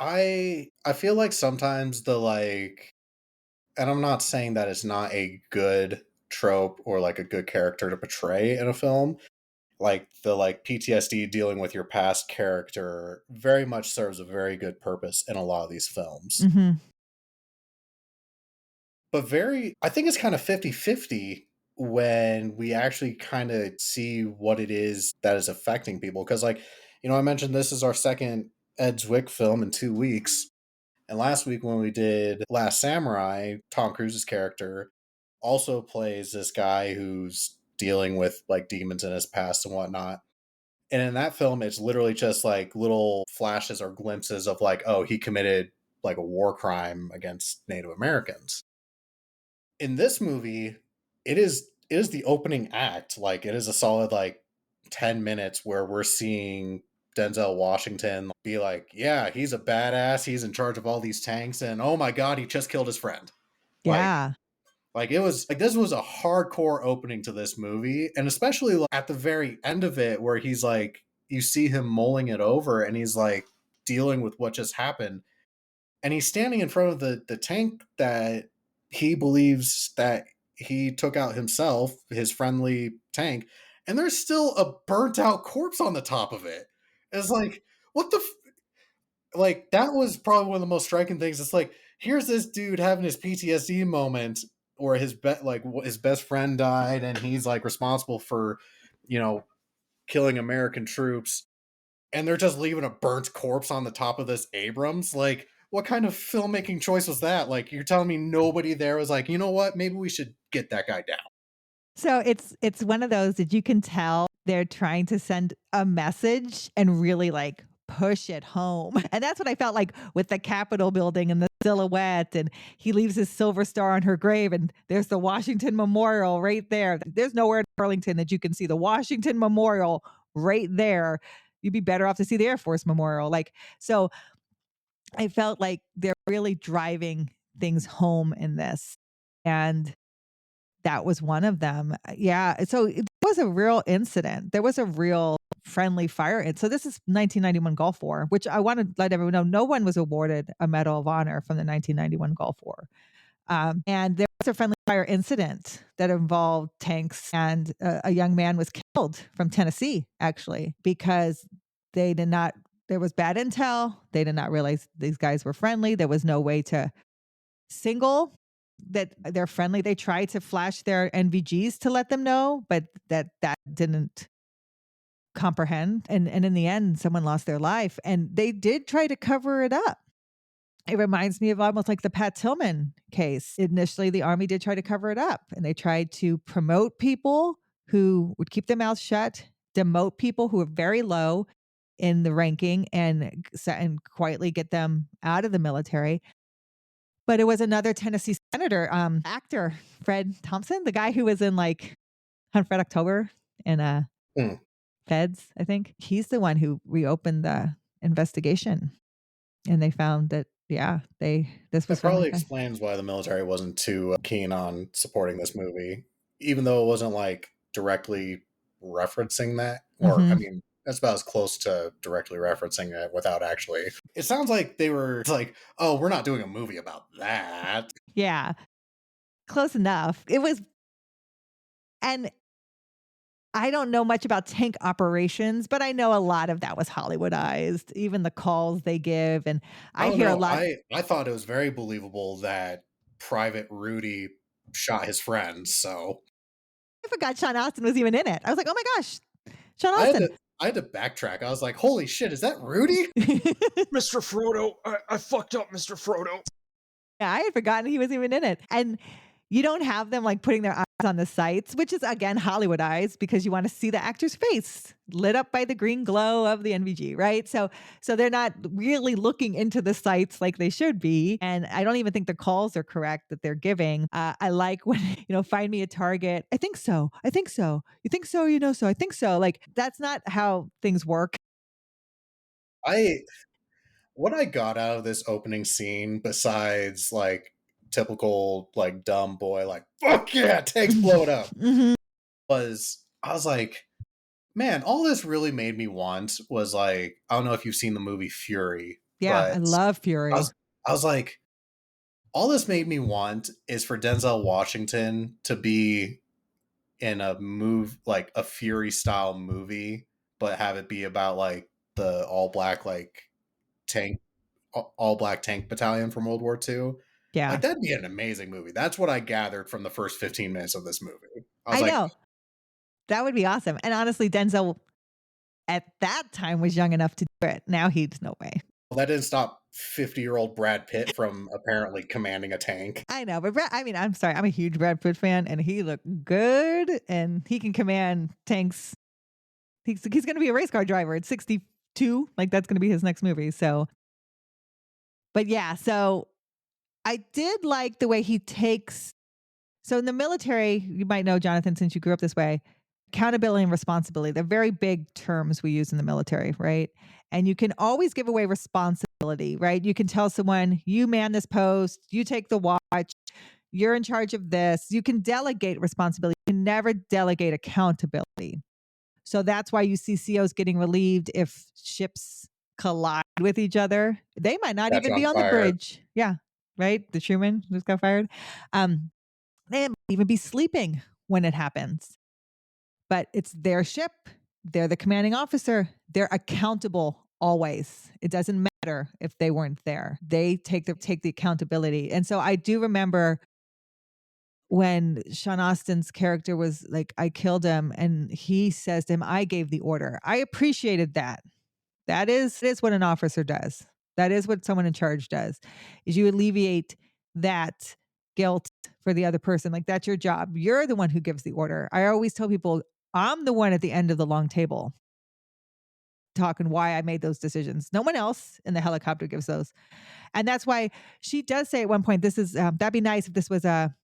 I feel like sometimes and I'm not saying that it's not a good trope or like a good character to portray in a film. Like the PTSD dealing with your past character very much serves a very good purpose in a lot of these films. Mm-hmm. But I think it's kind of 50-50 when we actually kind of see what it is that is affecting people. Because I mentioned this is our second Ed Zwick film in 2 weeks. And last week when we did Last Samurai, Tom Cruise's character also plays this guy who's dealing with like demons in his past and whatnot. And in that film, it's literally just like little flashes or glimpses of like, oh, he committed like a war crime against Native Americans. In this movie, it is the opening act. Like it is a solid 10 minutes where we're seeing Denzel Washington be like, yeah, he's a badass, he's in charge of all these tanks, and oh my god, he just killed his friend. Yeah. It was like this was a hardcore opening to this movie, and especially at the very end of it where he's like you see him mulling it over and he's like dealing with what just happened, and he's standing in front of the tank that he believes that he took out himself, his friendly tank, and there's still a burnt out corpse on the top of it. It's like, what the that was probably one of the most striking things. It's like, here's this dude having his PTSD moment where his best friend died and he's like responsible for, killing American troops, and they're just leaving a burnt corpse on the top of this Abrams. Like, what kind of filmmaking choice was that? Like, you're telling me nobody there was like, you know what, maybe we should get that guy down. So it's one of those that you can tell they're trying to send a message and really like push it home. And that's what I felt like with the Capitol building and the silhouette, and he leaves his silver star on her grave, and there's the Washington Memorial right there. There's nowhere in Burlington that you can see the Washington Memorial right there. You'd be better off to see the Air Force Memorial. So I felt like they're really driving things home in this. And that was one of them. Yeah. So it was a real incident. There was a real friendly fire. And so this is 1991 Gulf War, which I want to let everyone know no one was awarded a Medal of Honor from the 1991 Gulf War. And there was a friendly fire incident that involved tanks, and a young man was killed from Tennessee, actually, because there was bad intel. They did not realize these guys were friendly. There was no way to single that they're friendly. They tried to flash their NVGs to let them know, but that didn't comprehend. And in the end, someone lost their life, and they did try to cover it up. It reminds me of almost like the Pat Tillman case. Initially, the Army did try to cover it up, and they tried to promote people who would keep their mouths shut, demote people who were very low in the ranking, and quietly get them out of the military. But it was another Tennessee senator, actor, Fred Thompson, the guy who was in like Hunt for Red October and Feds, I think. He's the one who reopened the investigation, and they found that this was That probably friendly. explains why the military wasn't too keen on supporting this movie, even though it wasn't like directly referencing that. Or, I mean, that's about as close to directly referencing it without actually. It sounds like they were like, oh, we're not doing a movie about that. Yeah, close enough. It was And I don't know much about tank operations, but I know a lot of that was Hollywoodized, even the calls they give. And I I don't hear a know. lot. I thought it was very believable that Private Rudy shot his friends. So I forgot Sean Austin was even in it. I was like, oh my gosh, Sean I had Austin. to I had to backtrack. I was like, holy shit, is that Rudy? Mr. Frodo, I fucked up, Mr. Frodo. Yeah, I had forgotten he was even in it. And you don't have them like putting their eyes on the sights, which is again Hollywoodized because you want to see the actor's face lit up by the green glow of the NVG, right? So they're not really looking into the sights like they should be. And I don't even think the calls are correct that they're giving. I like when, find me a target. I think so. I think so. You think so? So. I think so. Like that's not how things work. I what I got out of this opening scene, besides like typical like dumb boy, like fuck yeah, tanks blow it up, Mhm. was I was like, man, all this really made me want was like, I don't know if you've seen the movie Fury, Yeah, I but love I Fury. was I was like, all this made me want is for Denzel Washington to be in a move like a Fury style movie, but have it be about like the all black like tank all black tank battalion from World War II. Yeah, Like that'd be an amazing movie. That's what I gathered from the first 15 minutes of this movie. I was I like, know. That would be awesome. And honestly, Denzel at that time was young enough to do it. Now he's no way. well, that didn't stop 50-year-old Brad Pitt from apparently commanding a tank. I know, but I'm sorry, I'm a huge Brad Pitt fan, and he looked good, and he can command tanks. He's going to be a race car driver at 62. Like that's going to be his next movie. So, but yeah, so I did like the way he takes. So in the military, you might know Jonathan since you grew up this way. Accountability and responsibility, they're very big terms we use in the military, right? And you can always give away responsibility, right? You can tell someone, you man this post, you take the watch, you're in charge of this. You can delegate responsibility. You can never delegate accountability. So that's why you see COs getting relieved if ships collide with each other. They might not Catch even be on on the fire. bridge. Yeah, right? The Truman just got fired. They might even be sleeping when it happens. But it's their ship. They're the commanding officer. They're accountable always. It doesn't matter if they weren't there. They take the accountability. And so I do remember when Sean Austin's character was like, I killed him, and he says to him, I gave the order. I appreciated that. That is what an officer does. That is what someone in charge does. Is you alleviate that guilt for the other person. Like that's your job. You're the one who gives the order. I always tell people I'm the one at the end of the long table talking why I made those decisions. No one else in the helicopter gives those. And that's why she does say at one point, this is that'd be nice if this was a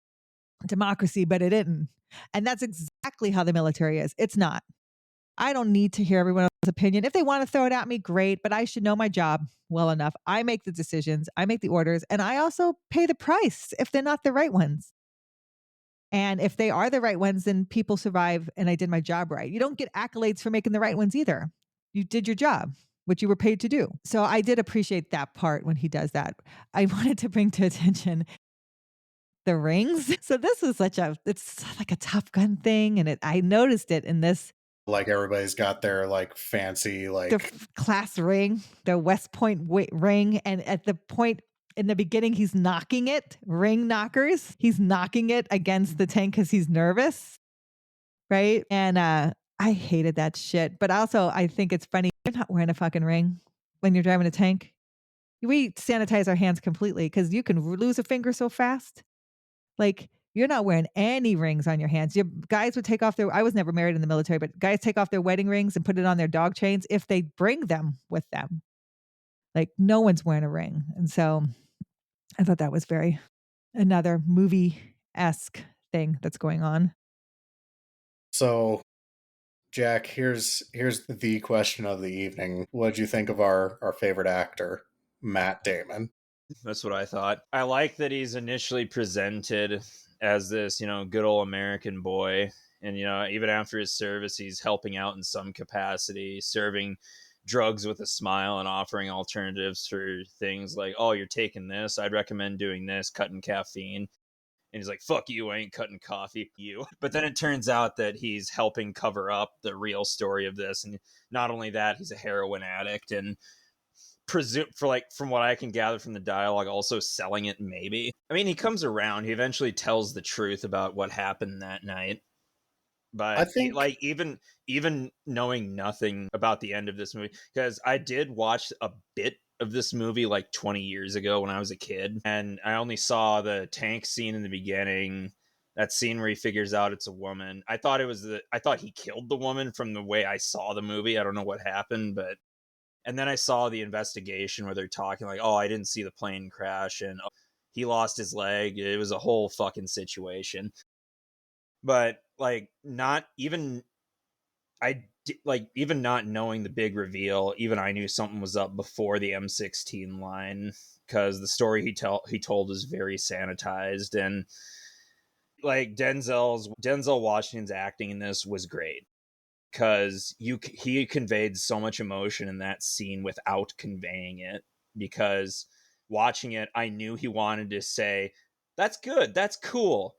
democracy, but it didn't. And that's exactly how the military is. It's not. I don't need to hear everyone's opinion. If they want to throw it at me, great, but I should know my job well enough. I make the decisions, I make the orders, and I also pay the price if they're not the right ones. And if they are the right ones, then people survive and I did my job right. You don't get accolades for making the right ones either. You did your job, what you were paid to do. So I did appreciate that part when he does that. I wanted to bring to attention the rings. So this is it's like a Top Gun thing. And I noticed it in this Like everybody's got their like fancy the like class ring, the West Point ring. And at the point in the beginning, he's knocking it, ring knockers. He's knocking it against the tank because he's nervous. Right. And I hated that shit. But also, I think it's funny. You're not wearing a fucking ring when you're driving a tank. We sanitize our hands completely because you can lose a finger so fast. Like, you're not wearing any rings on your hands. Your guys would take off I was never married in the military, but guys take off their wedding rings and put it on their dog chains if they bring them with them. Like, no one's wearing a ring. And so I thought that was another movie-esque thing that's going on. so Jack, here's the question of the evening. What did you think of our favorite actor, Matt Damon? That's what I thought. I like that he's initially presented as this, good old American boy. And, even after his service, he's helping out in some capacity, serving drugs with a smile and offering alternatives for things like, oh, you're taking this. I'd recommend doing this, cutting caffeine. And he's like, fuck you, I ain't cutting coffee, you. But then it turns out that he's helping cover up the real story of this. And not only that, he's a heroin addict and presume for like from what I can gather from the dialogue, also selling it maybe. I mean, he comes around, he eventually tells the truth about what happened that night. I But think like even knowing nothing about the end of this movie, because I did watch a bit of this movie like 20 years ago when I was a kid, and I only saw the tank scene in the beginning, that scene where he figures out it's a woman. I thought he killed the woman from the way I saw the movie. I don't know what happened, but and then I saw the investigation where they're talking like, oh, I didn't see the plane crash, and oh, he lost his leg. It was a whole fucking situation. But like, not even like even not knowing the big reveal, even I knew something was up before the M16 line, because the story he told is very sanitized. And like Denzel Washington's acting in this was great, because he conveyed so much emotion in that scene without conveying it. Because watching it, I knew he wanted to say, "That's good, that's cool."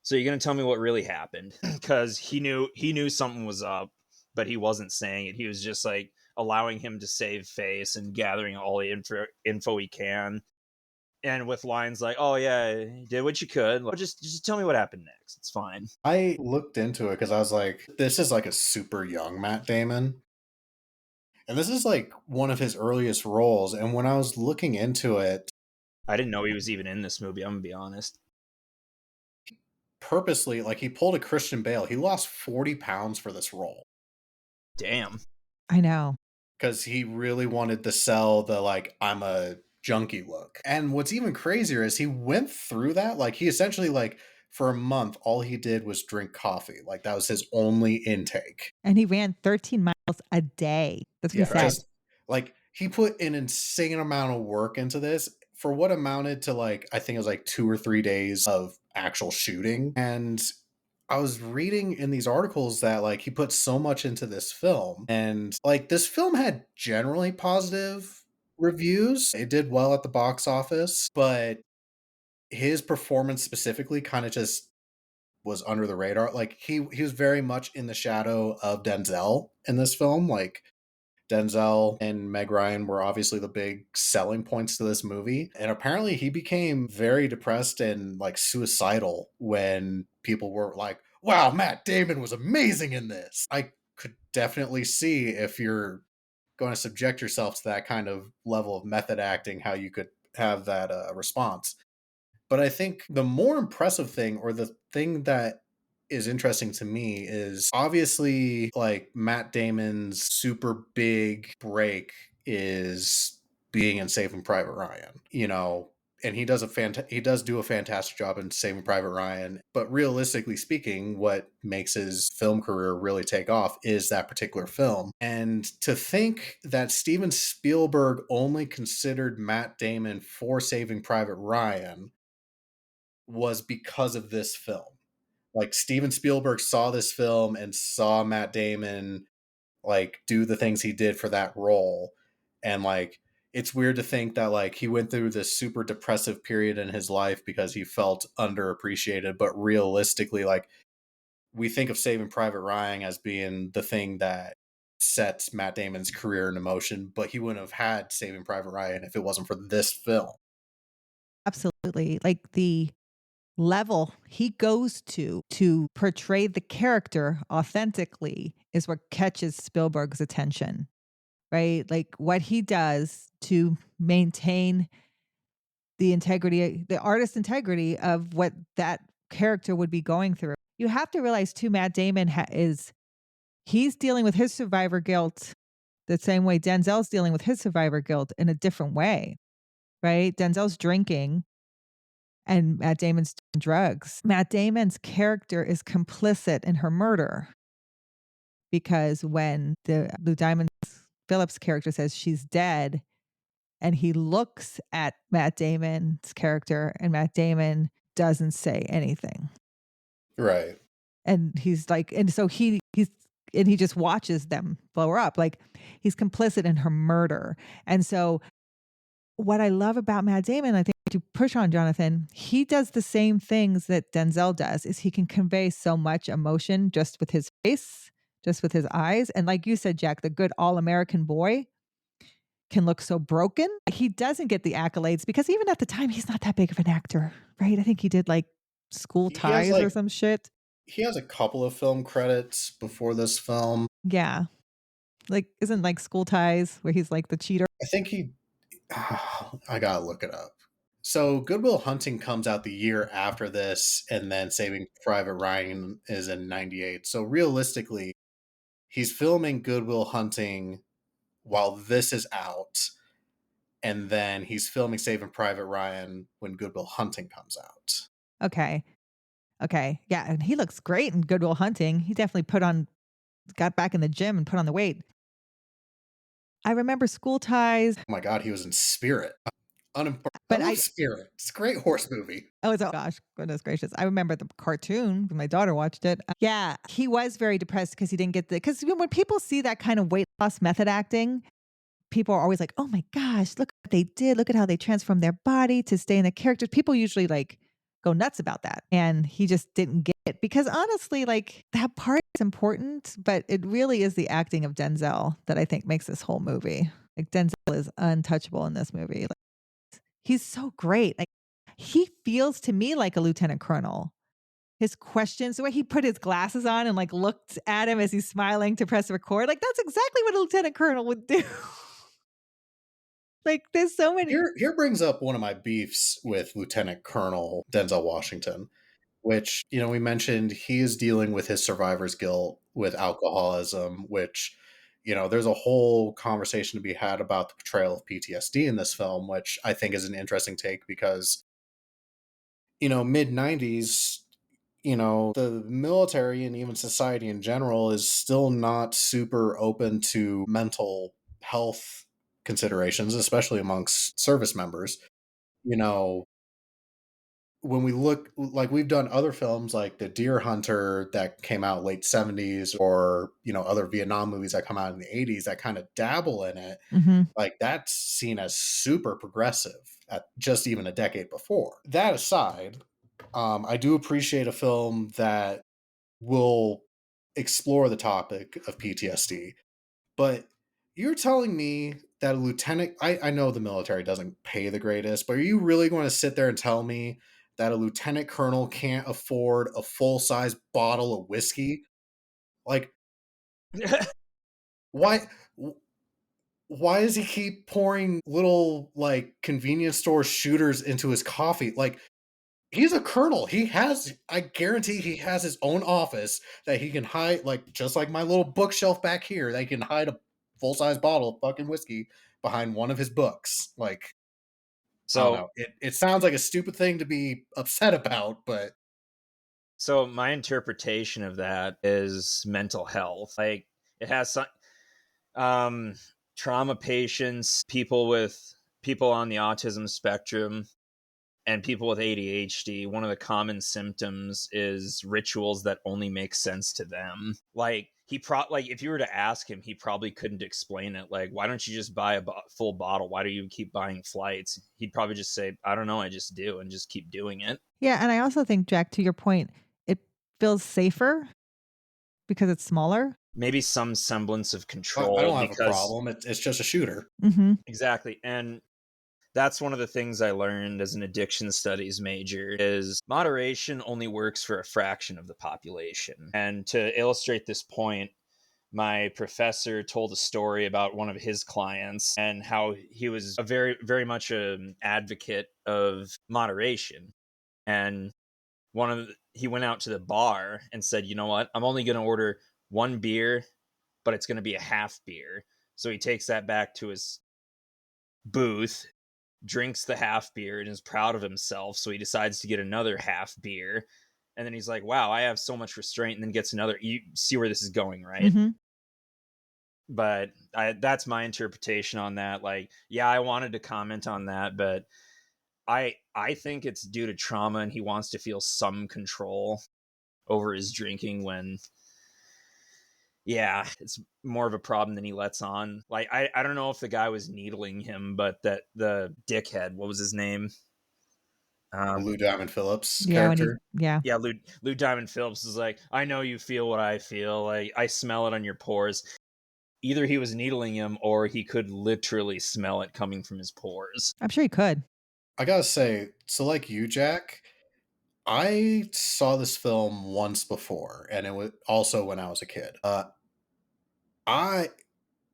So you're gonna tell me what really happened? Because he knew something was up, but he wasn't saying it. He was just like allowing him to save face and gathering all the info he can, and with lines like, "Oh yeah, you did what you could. Like, just tell me what happened next. It's fine." I looked into it because I was like, this is like a super young Matt Damon. And this is like one of his earliest roles. And when I was looking into it, I didn't know he was even in this movie. I'm gonna be honest. purposely, like he pulled a Christian Bale. He lost 40 pounds for this role Damn. I know. because he really wanted to sell the like, I'm a junkie look. And what's even crazier is he went through that. Like he essentially like for a month, all he did was drink coffee. Like that was his only intake. And he ran 13 miles a day. That's what he said. Just like he put an insane amount of work into this for what amounted to like I think it was like 2 or 3 days of actual shooting. And I was reading in these articles that like he put so much into this film, and like this film had generally positive reviews. It did well at the box office, but his performance specifically kind of just was under the radar. Like he was very much in the shadow of Denzel in this film. Like Denzel and Meg Ryan were obviously the big selling points to this movie. And apparently he became very depressed and like suicidal when people were like, wow, Matt Damon was amazing in this. I could definitely see if you're going to subject yourself to that kind of level of method acting, how you could have that response. But I think the more impressive thing, or the thing that is interesting to me, is obviously like Matt Damon's super big break is being in Saving Private Ryan, you know, and he does do a fantastic job in Saving Private Ryan. But realistically speaking, what makes his film career really take off is that particular film. And to think that Steven Spielberg only considered Matt Damon for Saving Private Ryan was because of this film. Like Steven Spielberg saw this film and saw Matt Damon like do the things he did for that role. And like it's weird to think that like he went through this super depressive period in his life because he felt underappreciated, but realistically like we think of Saving Private Ryan as being the thing that sets Matt Damon's career into motion, but he wouldn't have had Saving Private Ryan if it wasn't for this film. Absolutely. Like the level he goes to portray the character authentically is what catches Spielberg's attention, right? Like what he does to maintain the integrity, the artist integrity of what that character would be going through. You have to realize too, Matt Damon he's dealing with his survivor guilt the same way Denzel's dealing with his survivor guilt in a different way, right? Denzel's drinking and Matt Damon's doing drugs. Matt Damon's character is complicit in her murder because when the Lou Diamond Phillips character says she's dead, and he looks at Matt Damon's character, and Matt Damon doesn't say anything. Right. And he's like, and so he just watches them blow her up. Like he's complicit in her murder. And so what I love about Matt Damon, I think to push on Jonathan, he does the same things that Denzel does, is he can convey so much emotion just with his face, just with his eyes. And like you said, Jack, the good all-American boy can look so broken. He doesn't get the accolades because even at the time, he's not that big of an actor, right? I think he did like School He has Ties or like some shit. he has a couple of film credits before this film. Yeah. Like, isn't like School Ties where he's like the cheater? I think he I gotta look it up. So Good Will Hunting comes out the year after this, and then Saving Private Ryan is in 98. So realistically, he's filming Good Will Hunting while this is out, and then he's filming Saving Private Ryan when Good Will Hunting comes out. Okay. Okay. Yeah. And he looks great in Good Will Hunting. He definitely got back in the gym and put on the weight. I remember School Ties, Oh my god, he was in Spirit. I but love Spirit. It's a great horse movie. oh gosh, goodness gracious. I remember the cartoon when my daughter watched it. Yeah, he was very depressed because he didn't get because when people see that kind of weight loss method acting, people are always like, oh my gosh, look what they did. Look at how they transformed their body to stay in the characters. People usually like go nuts about that. And he just didn't get it because honestly, like that part is important, but it really is the acting of Denzel that I think makes this whole movie. Like Denzel is untouchable in this movie. Like, he's so great. Like he feels to me like a lieutenant colonel. His questions, the way he put his glasses on and like looked at him as he's smiling to press record, like that's exactly what a lieutenant colonel would do. Like there's so many. Here brings up one of my beefs with Lieutenant Colonel Denzel Washington, which, we mentioned he is dealing with his survivor's guilt with alcoholism, which, there's a whole conversation to be had about the portrayal of PTSD in this film, which I think is an interesting take because, mid 90s, the military and even society in general is still not super open to mental health considerations, especially amongst service members. You know, when we look, like we've done other films like The Deer Hunter that came out late 70s, or, other Vietnam movies that come out in the 80s that kind of dabble in it, Mhm. like that's seen as super progressive at just even a decade before. That aside, I do appreciate a film that will explore the topic of PTSD. But you're telling me that a lieutenant, I know the military doesn't pay the greatest, but are you really going to sit there and tell me that a lieutenant colonel can't afford a full size bottle of whiskey? Like, why? Why does he keep pouring little like convenience store shooters into his coffee? Like, he's a colonel. I guarantee he has his own office that he can hide, like, just like my little bookshelf back here, that he can hide a full size bottle of fucking whiskey behind one of his books. Like, I don't So know. It sounds like a stupid thing to be upset about, but So my interpretation of that is mental health. Like it has some um trauma patients, people on the autism spectrum and people with ADHD, one of the common symptoms is rituals that only make sense to them. Like like if you were to ask him, he probably couldn't explain it. Like, why don't you just buy a full bottle? Why do you keep buying flights? He'd probably just say, I don't know, I just do, and just keep doing it. Yeah, and I also think, Jack, to your point, it feels safer because it's smaller. Maybe some semblance of I control don't have a because problem. It's just a shooter. Mhm. exactly. And that's one of the things I learned as an addiction studies major is moderation only works for a fraction of the population. And to illustrate this point, my professor told a story about one of his clients and how he was a very much an advocate of moderation. And he went out to the bar and said, "You know what? I'm only going to order one beer, but it's going to be a half beer." So he takes that back to his booth, drinks the half beer, and is proud of himself. So he decides to get another half beer. And then he's like, wow, I have so much restraint. And then gets another. You see where this is going, right? Mhm. But that's my interpretation on that. Like, yeah, I wanted to comment on that, but I think it's due to trauma and he wants to feel some control over his drinking when Yeah, it's more of a problem than he lets on. Like, I don't know if the guy was needling him, but that the dickhead, what was his name? Lou Diamond Phillips Yeah, when he's character. Yeah, Lou Diamond Phillips is like, I know you feel what I feel. Like, I smell it on your pores. Either he was needling him or he could literally smell it coming from his pores. I'm sure he could. I gotta say, so like you, Jack, I saw this film once before, and it was also when I was a kid. I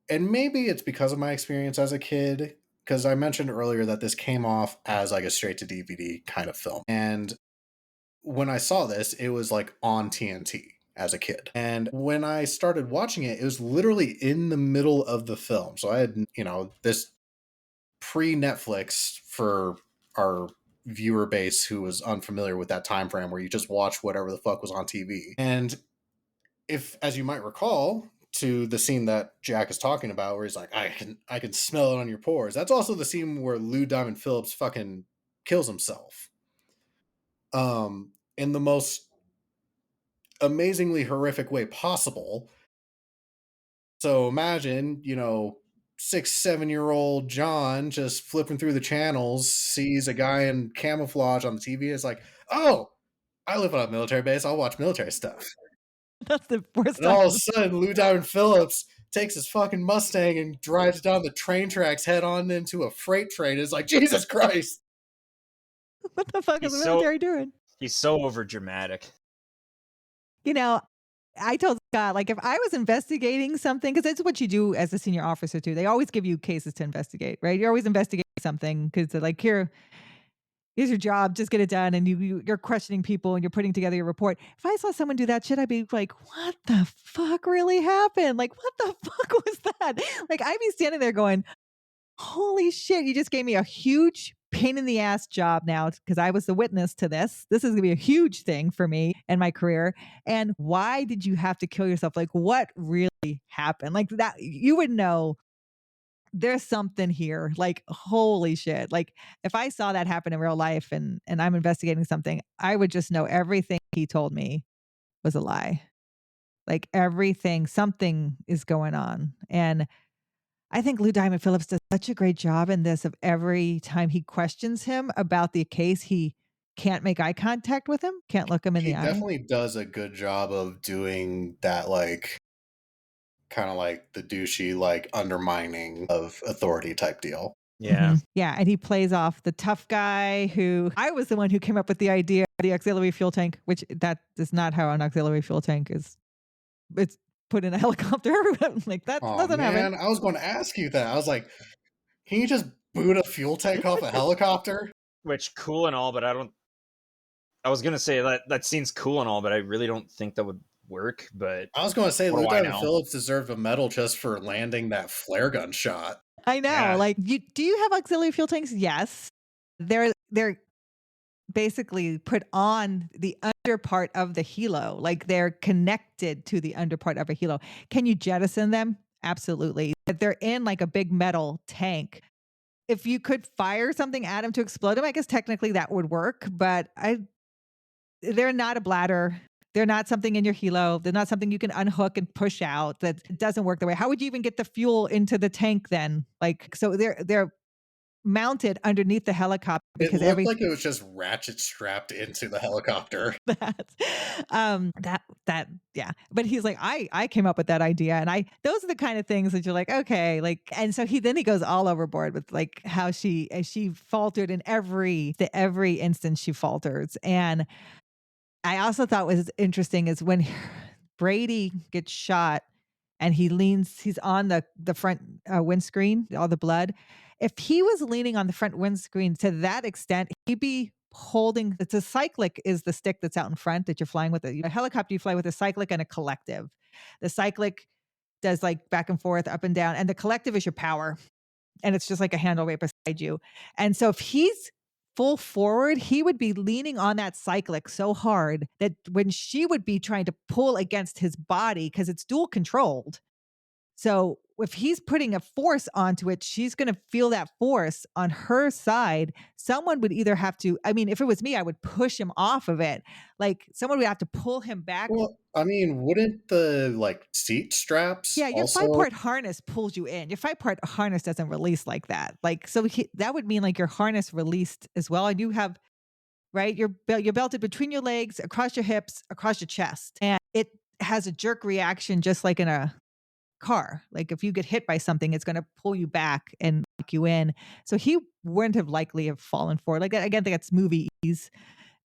and maybe it's because of my experience as a kid, because I mentioned earlier that this came off as like a straight to DVD kind of film. And when I saw this, it was like on TNT as a kid. And when I started watching it, it was literally in the middle of the film. So I had, this pre Netflix for our viewer base who was unfamiliar with that time frame where you just watch whatever the fuck was on TV. And if, as you might recall, to the scene that Jack is talking about, where he's like, I can smell it on your pores. That's also the scene where Lou Diamond Phillips fucking kills himself. In the most amazingly horrific way possible. So imagine, 6, 7-year-old John just flipping through the channels, sees a guy in camouflage on the TV. It's like, oh, I live on a military base. I'll watch military stuff. That's the worst And time. all of a sudden, Lou Diamond Phillips takes his fucking Mustang and drives down the train tracks head on into a freight train. It's like, Jesus Christ. What the fuck is He's the so military doing? he's so over dramatic. You know, I told Scott, like, if I was investigating something, because that's what you do as a senior officer too. They always give you cases to investigate, right? You're always investigating something because they're like, here's your job, just get it done. And you're questioning people and you're putting together your report. If I saw someone do that shit, I'd be like, what the fuck really happened? Like, what the fuck was that? Like, I'd be standing there going, holy shit, you just gave me a huge pain in the ass job now because I was the witness to this. This is going to be a huge thing for me and my career. And why did you have to kill yourself? Like, what really happened? Like, that you would know there's something here. Like, holy shit. Like, if I saw that happen in real life and I'm investigating something, I would just know everything he told me was a lie. Like, everything, something is going on. And I think Lou Diamond Phillips does such a great job in this of every time he questions him about the case, he can't make eye contact with him, can't look him in He the eye. definitely does a good job of doing that, like, kind of like the douchey, like, undermining of authority type deal. Yeah. Yeah, and he plays off the tough guy who I was the one who came up with the idea of the auxiliary fuel tank, which that is not how an auxiliary fuel tank is. It's put in a helicopter. Like, that Oh doesn't happen. man, I was going to ask you that. I was like, can you just boot a fuel tank off a helicopter? Which cool and all, but I was gonna say that seems cool and all, but I really don't think that would work. But I was going to say what Lou do I Diamond know? Phillips deserved a medal just for landing that flare gun shot. I know. Yeah. Like, do you have auxiliary fuel tanks? Yes. They're basically put on the under part of the helo, like they're connected to the under part of a helo. Can you jettison them? Absolutely. But they're in like a big metal tank. If you could fire something at them to explode them, I guess technically that would work, but they're not a bladder. They're not something in your helo. They're not something you can unhook and push out. That it doesn't work that way. How would you even get the fuel into the tank then? Like, so they're mounted underneath the helicopter It because looked like it was just ratchet strapped into the helicopter. that yeah, but he's like, I came up with that idea, and I those are the kind of things that you're like, okay, like, and so he goes all overboard with like how she faltered in every instance she falters. And I also thought was interesting is when Brady gets shot and he's on the front windscreen, all the blood. If he was leaning on the front windscreen to that extent, he'd be holding it's a cyclic is the stick that's out in front that you're flying with. A helicopter, you fly with a cyclic and a collective. The cyclic does like back and forth, up and down, and the collective is your power. And it's just like a handle right beside you. And so if he's full forward, he would be leaning on that cyclic so hard that when she would be trying to pull against his body, because it's dual controlled, So if he's putting a force onto it, she's going to feel that force on her side. Someone would either have to, I mean, if it was me, I would push him off of it. Like someone would have to pull him back. Well, I mean, wouldn't the like seat straps Yeah, your five also? part harness pulls you in. Your five part harness doesn't release like that. Like, so that would mean like your harness released as well. And you have, right, you're belted between your legs, across your hips, across your chest. And it has a jerk reaction just like in a car. Like if you get hit by something, it's going to pull you back and lock you in. So he wouldn't have likely have fallen for it. Like again, that's movies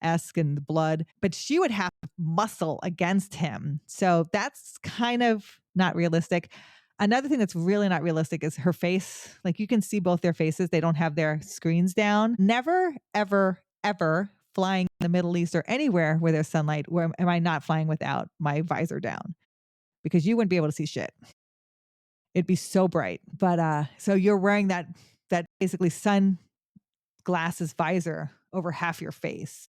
esque and the blood, but she would have muscle against him. So that's kind of not realistic. Another thing that's really not realistic is her face. Like you can see both their faces. They don't have their screens down. Never, ever, ever flying in the Middle East or anywhere where there's sunlight, where am I not flying without my visor down? Because you wouldn't be able to see shit. It'd be so bright. But so you're wearing that basically sunglasses visor over half your face,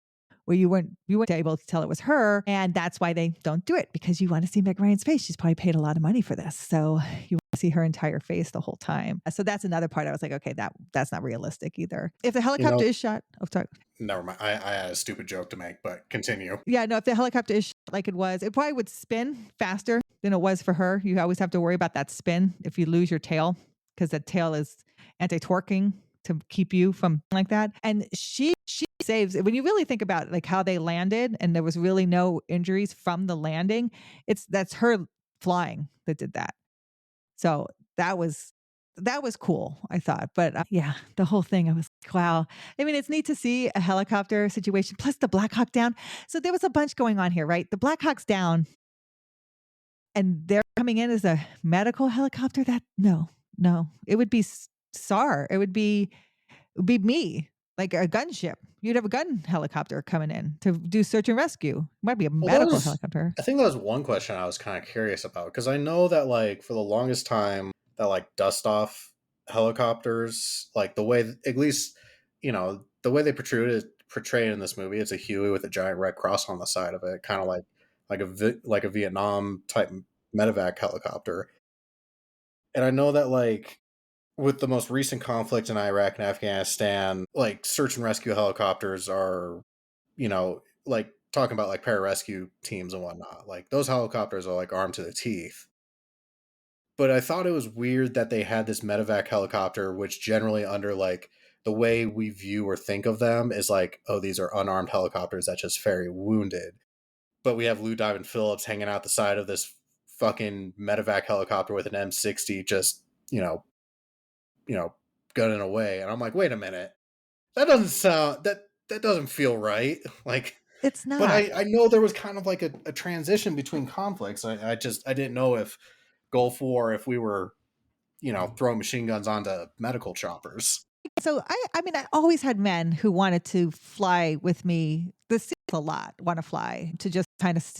where you weren't able to tell it was her, and that's why they don't do it, because you want to see Meg Ryan's face. She's probably paid a lot of money for this, so you want to see her entire face the whole time. So that's another part. I was like, okay, that's not realistic either. If the You helicopter know, is shot, oh sorry, never mind. I had a stupid joke to make, but continue. yeah, no, if the helicopter is shot like it was, it probably would spin faster than it was for her. You always have to worry about that spin if you lose your tail, because the tail is anti-torquing to keep you from like that. And she saves, when you really think about like how they landed and there was really no injuries from the landing, that's her flying that did that. So that was cool, I thought. But yeah, the whole thing, I was like, wow. I mean, it's neat to see a helicopter situation, plus the Black Hawk Down. So there was a bunch going on here, right? The Black Hawk's down and they're coming in as a medical helicopter. That no, it would be SAR. It would be me, like a gunship. You'd have a gun helicopter coming in to do search and rescue. It might be a medical helicopter. I think that was one question I was kind of curious about, because I know that like for the longest time that like dust off helicopters, like the way, at least, the way they portrayed it in this movie, it's a Huey with a giant red cross on the side of it, kind of like a Vietnam type medevac helicopter. And I know that like with the most recent conflict in Iraq and Afghanistan, like search and rescue helicopters are, like talking about like pararescue teams and whatnot. Like those helicopters are like armed to the teeth. But I thought it was weird that they had this medevac helicopter, which generally under like the way we view or think of them is like, oh, these are unarmed helicopters that just ferry wounded. But we have Lou Diamond Phillips hanging out the side of this fucking medevac helicopter with an M60 just, gunning away. And I'm like, wait a minute. That doesn't sound that doesn't feel right. Like, It's not. but I know there was kind of like a transition between conflicts. I didn't know if Gulf War, if we were, throwing machine guns onto medical choppers. So I mean, I always had men who wanted to fly with me. The SEALs a lot want to fly to just kind of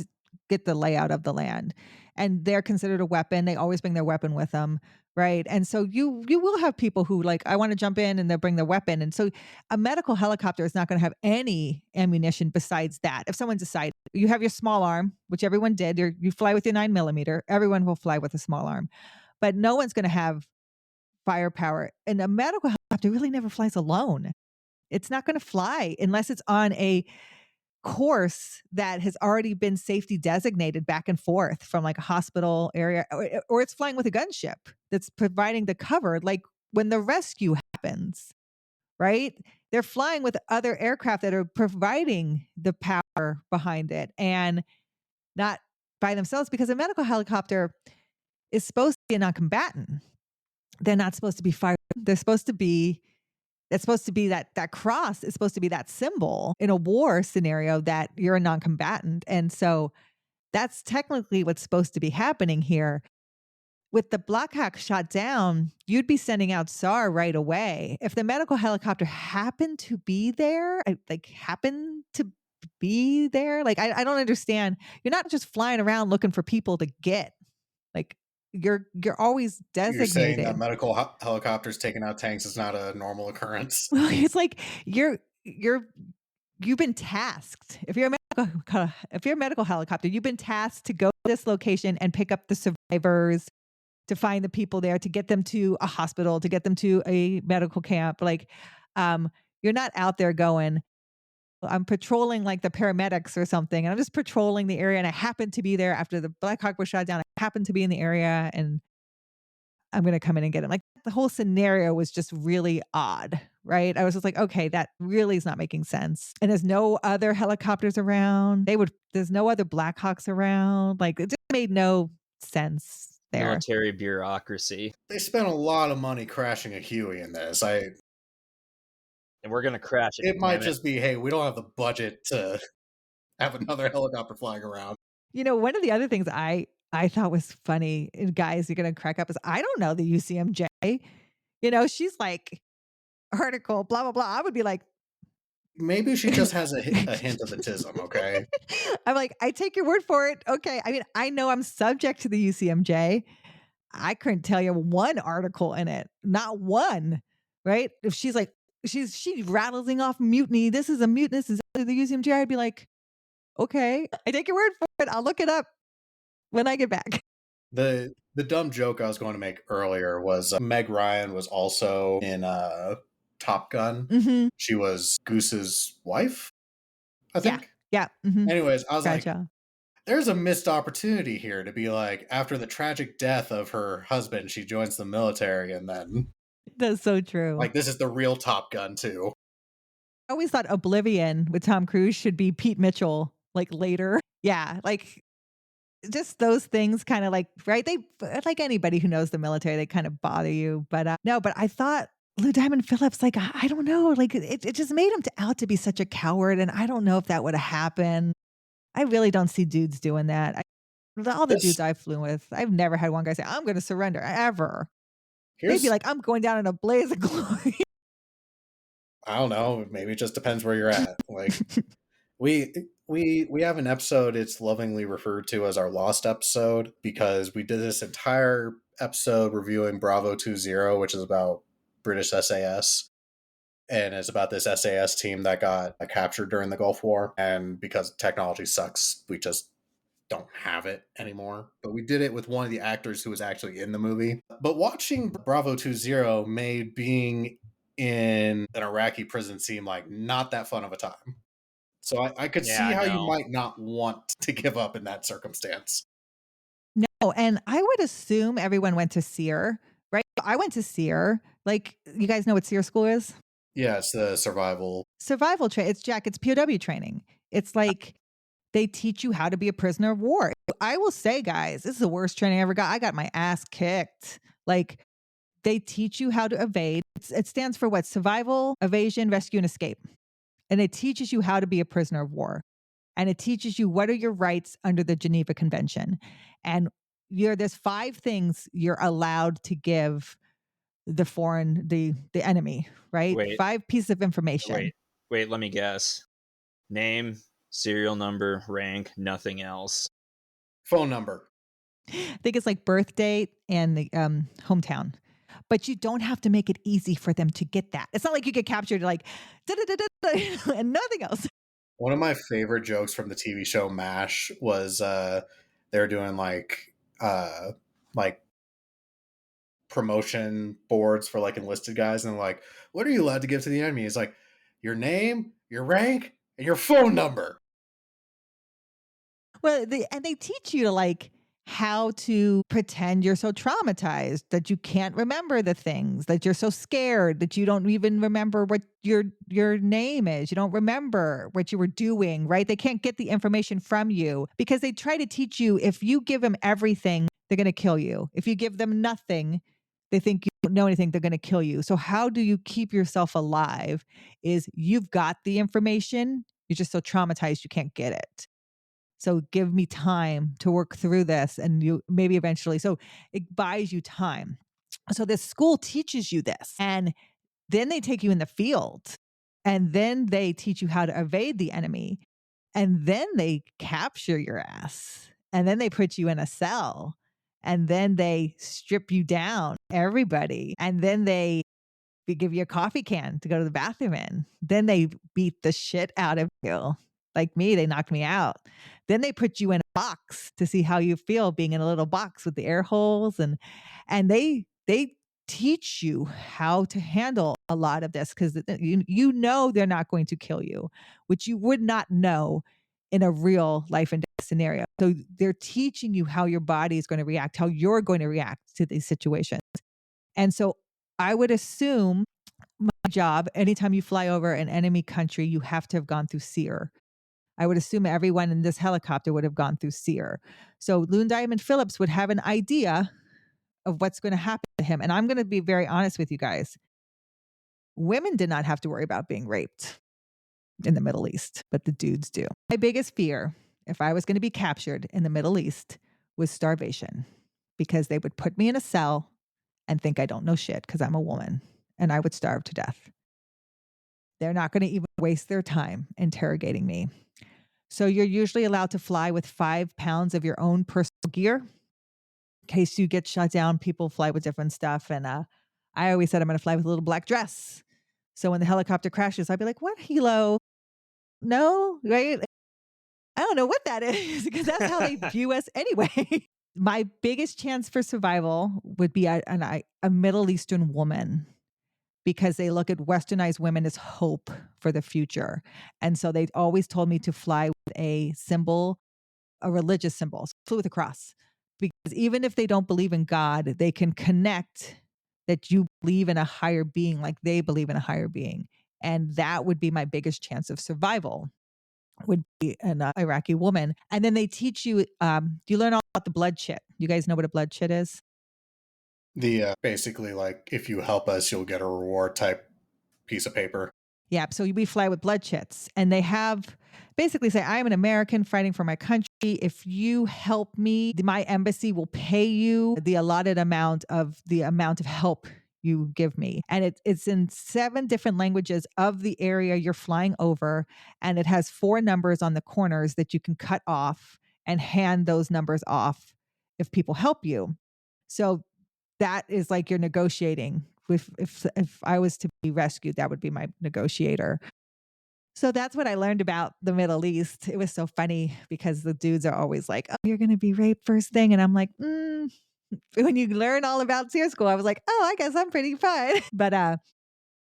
get the layout of the land, and they're considered a weapon. They always bring their weapon with them, right? And so you will have people who like, I want to jump in, and they'll bring their weapon. And so a medical helicopter is not going to have any ammunition besides that. If someone decides, you have your small arm, which everyone did, you fly with your 9mm. Everyone will fly with a small arm, but no one's going to have firepower. And a medical helicopter really never flies alone. It's not going to fly unless it's on a course that has already been safety designated back and forth from like a hospital area, or it's flying with a gunship that's providing the cover. Like when the rescue happens, right? They're flying with other aircraft that are providing the power behind it and not by themselves, because a medical helicopter is supposed to be a non-combatant. They're not supposed to be fired. They're supposed to be, it's supposed to be that cross is supposed to be that symbol in a war scenario that you're a non-combatant. And so that's technically what's supposed to be happening here. With the Black Hawk shot down, you'd be sending out SAR right away. If the medical helicopter happened to be there, like I don't understand. You're not just flying around looking for people to get. Like you're always You're saying that designated. medical helicopters taking out tanks is not a normal occurrence. Well, it's like you've been tasked. If you're a medical helicopter, you've been tasked to go to this location and pick up the survivors to find the people there, to get them to a hospital, to get them to a medical camp. Like, you're not out there going, I'm patrolling like the paramedics or something, and I'm just patrolling the area. And I happened to be there after the Black Hawk was shot down. I happened to be in the area, and I'm going to come in and get him. Like the whole scenario was just really odd, right? I was just like, okay, that really is not making sense. And there's no other helicopters around. There's no other Black Hawks around. Like it just made no sense there. Military bureaucracy. They spent a lot of money crashing a Huey in this. And we're going to crash it. It might just be, hey, we don't have the budget to have another helicopter flying around. One of the other things I thought was funny, and guys, you're gonna crack up, is I don't know the UCMJ. She's like, article, blah, blah, blah. I would be like, maybe she just has a hint of autism, okay? I'm like, I take your word for it. Okay. I mean, I know I'm subject to the UCMJ. I couldn't tell you one article in it, not one, right? If she's like, she's rattling off mutiny. This is a mutiny. This is the UCMJ. I'd be like, okay, I take your word for it. I'll look it up when I get back. The dumb joke I was going to make earlier was Meg Ryan was also in Top Gun. Mm-hmm. She was Goose's wife, I think. Yeah. Mm-hmm. Anyways, I was like, there's a missed opportunity here to be like, after the tragic death of her husband, she joins the military, and then that's so true. Like, this is the real Top Gun too. I always thought Oblivion with Tom Cruise should be Pete Mitchell, like later. Yeah, like just those things kind of like, right? They, like anybody who knows the military, they kind of bother you. But no, but I thought Lou Diamond Phillips, like, I don't know, like it just made him out to be such a coward. And I don't know if that would have happened. I really don't see dudes doing that. All the dudes I've flown with, I've never had one guy say, I'm going to surrender, ever. They'd be like, I'm going down in a blaze of glory. I don't know. Maybe it just depends where you're at. Like, we have an episode, it's lovingly referred to as our Lost episode, because we did this entire episode reviewing Bravo 20, which is about British SAS. And it's about this SAS team that got captured during the Gulf War. And because technology sucks, we just don't have it anymore. But we did it with one of the actors who was actually in the movie. But watching Bravo 20 made being in an Iraqi prison seem like not that fun of a time. So I could see how you might not want to give up in that circumstance. No, and I would assume everyone went to SEER, right? I went to SEER. Like, you guys know what SEER school is? Yeah, it's the survival training. It's POW training. It's like they teach you how to be a prisoner of war. I will say, guys, this is the worst training I ever got. I got my ass kicked. Like, they teach you how to evade. It stands for what? Survival, evasion, rescue, and escape. And it teaches you how to be a prisoner of war. And it teaches you what are your rights under the Geneva Convention. And there's 5 things you're allowed to give the enemy, right? 5 pieces of information. Wait, let me guess. Name, serial number, rank, nothing else. Phone number. I think it's like birth date and the hometown. But you don't have to make it easy for them to get that. It's not like you get captured like and nothing else. One of my favorite jokes from the TV show MASH was they're doing like promotion boards for like enlisted guys, and like, what are you allowed to give to the enemy? It's like your name, your rank, and your phone number. Well, and they teach you to like how to pretend you're so traumatized that you can't remember the things, that you're so scared that you don't even remember what your name is. You don't remember what you were doing, right? They can't get the information from you because they try to teach you, if you give them everything, they're going to kill you. If you give them nothing, they think you don't know anything, they're going to kill you. So how do you keep yourself alive is you've got the information, you're just so traumatized you can't get it. So give me time to work through this, and you maybe eventually. So it buys you time. So this school teaches you this, and then they take you in the field, and then they teach you how to evade the enemy, and then they capture your ass, and then they put you in a cell, and then they strip you down, everybody, and then they give you a coffee can to go to the bathroom in. Then they beat the shit out of you. Like me, they knocked me out. Then they put you in a box to see how you feel being in a little box with the air holes, and they teach you how to handle a lot of this because you know they're not going to kill you, which you would not know in a real life and death scenario. So they're teaching you how your body is going to react, how you're going to react to these situations. And so I would assume my job, anytime you fly over an enemy country, you have to have gone through SEER. I would assume everyone in this helicopter would have gone through SEER. So Loon Diamond Phillips would have an idea of what's going to happen to him. And I'm going to be very honest with you guys. Women did not have to worry about being raped in the Middle East, but the dudes do. My biggest fear, if I was going to be captured in the Middle East, was starvation, because they would put me in a cell and think I don't know shit because I'm a woman, and I would starve to death. They're not going to even waste their time interrogating me. So you're usually allowed to fly with 5 pounds of your own personal gear. In case you get shot down, people fly with different stuff. And I always said I'm going to fly with a little black dress. So when the helicopter crashes, I'd be like, what helo? No, right? I don't know what that is because that's how they view us anyway. My biggest chance for survival would be a Middle Eastern woman, because they look at westernized women as hope for the future. And so they always told me to fly with a symbol, a religious symbol, so flew with a cross. Because even if they don't believe in God, they can connect that you believe in a higher being like they believe in a higher being. And that would be my biggest chance of survival, would be an Iraqi woman. And then they teach you, you learn all about the blood chit. You guys know what a blood chit is? The basically like if you help us, you'll get a reward type piece of paper. Yeah. So we fly with blood chits, and they have basically say, I am an American fighting for my country. If you help me, my embassy will pay you the allotted amount of help you give me. And it's in 7 different languages of the area you're flying over. And it has 4 numbers on the corners that you can cut off and hand those numbers off if people help you. So that is like you're negotiating. If I was to be rescued, that would be my negotiator. So that's what I learned about the Middle East. It was so funny because the dudes are always like, "Oh, you're going to be raped first thing," and I'm like, When you learn all about SEER school, I was like, "Oh, I guess I'm pretty fine." But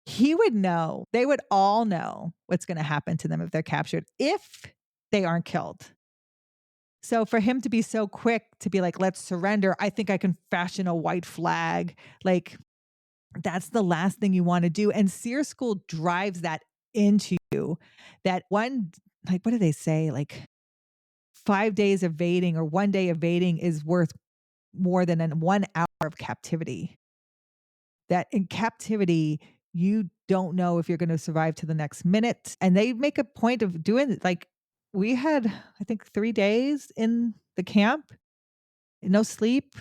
he would know. They would all know what's going to happen to them if they're captured, if they aren't killed. So for him to be so quick to be like, let's surrender, I think I can fashion a white flag. Like, that's the last thing you want to do. And SEER school drives that into you. That one, like, what do they say? Like 5 days evading or 1 day evading is worth more than 1 hour of captivity. That in captivity, you don't know if you're going to survive to the next minute. And they make a point of doing it. Like, we had, I think, 3 days in the camp, no sleep,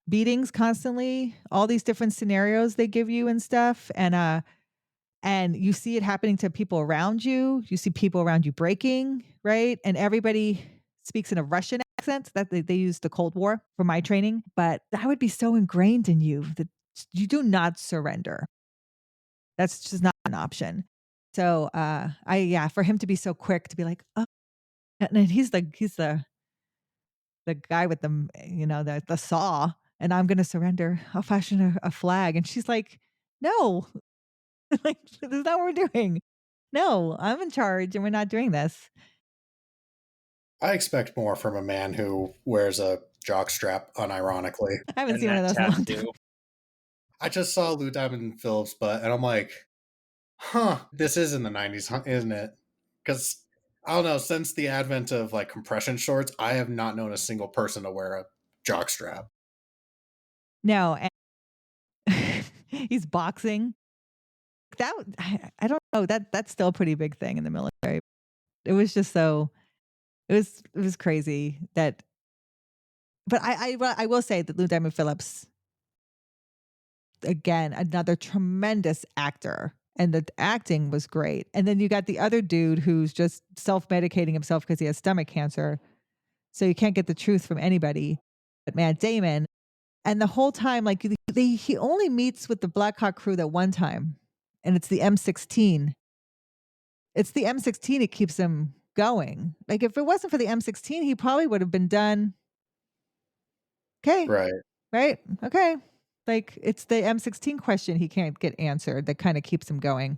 beatings constantly, all these different scenarios they give you and stuff. And you see it happening to people around you. You see people around you breaking, right? And everybody speaks in a Russian accent that they use the Cold War for my training. But that would be so ingrained in you that you do not surrender. That's just not an option. So for him to be so quick to be like, oh, and then he's the guy with the saw, and I'm gonna surrender. I'll fashion a flag. And she's like, no, like, that's not what we're doing. No, I'm in charge and we're not doing this. I expect more from a man who wears a jockstrap unironically. I haven't And seen one of that those in a long time. tattoo. I just saw Lou Diamond Phillips' butt, and I'm like, this is in the 90s, isn't it? Because, I don't know, since the advent of, like, compression shorts, I have not known a single person to wear a jockstrap. No, and he's boxing. I don't know, that's still a pretty big thing in the military. It was just so it was crazy that, but I will say that Lou Diamond Phillips, again, another tremendous actor, and the acting was great. And then you got the other dude who's just self-medicating himself because he has stomach cancer, so you can't get the truth from anybody but Matt Damon. And the whole time, like, he only meets with the Black Hawk crew that one time, and it's the M16. It's the M16 that keeps him going. Like if it wasn't for the M16, he probably would have been done. Okay. Right. Right? Okay. Like it's the M16 question he can't get answered that kind of keeps him going.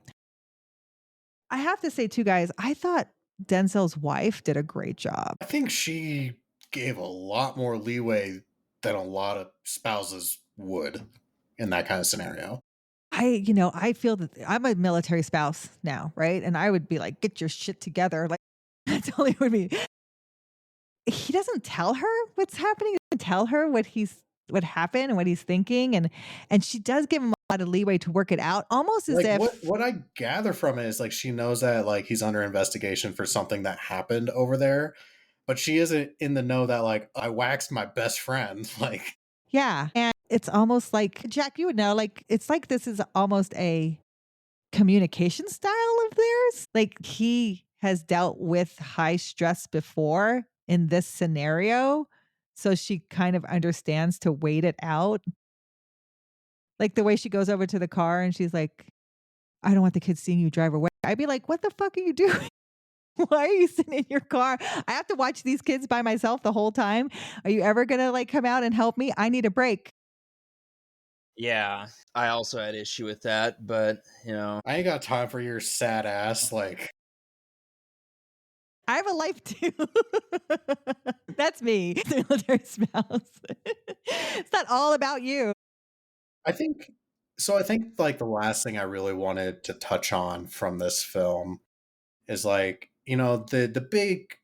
I have to say too, guys, I thought Denzel's wife did a great job. I think she gave a lot more leeway than a lot of spouses would in that kind of scenario. I feel that I'm a military spouse now, right? And I would be like, get your shit together. Like that's all he would be. He doesn't tell her what's happening. He doesn't tell her what happened and what he's thinking. And she does give him a lot of leeway to work it out, almost as Like if what I gather from it is like she knows that like he's under investigation for something that happened over there, but she isn't in the know that like I waxed my best friend. Like yeah. And it's almost like Jack, you would know, like it's like this is almost a communication style of theirs. Like he has dealt with high stress before in this scenario. So she kind of understands to wait it out. Like the way she goes over to the car and she's like, I don't want the kids seeing you drive away. I'd be like, what the fuck are you doing? Why are you sitting in your car? I have to watch these kids by myself the whole time. Are you ever going to like come out and help me? I need a break. Yeah, I also had issue with that, but I ain't got time for your sad ass. Like I have a life too. That's me, the military spouse. It's not all about you. I think so. I think like the last thing I really wanted to touch on from this film is like, the big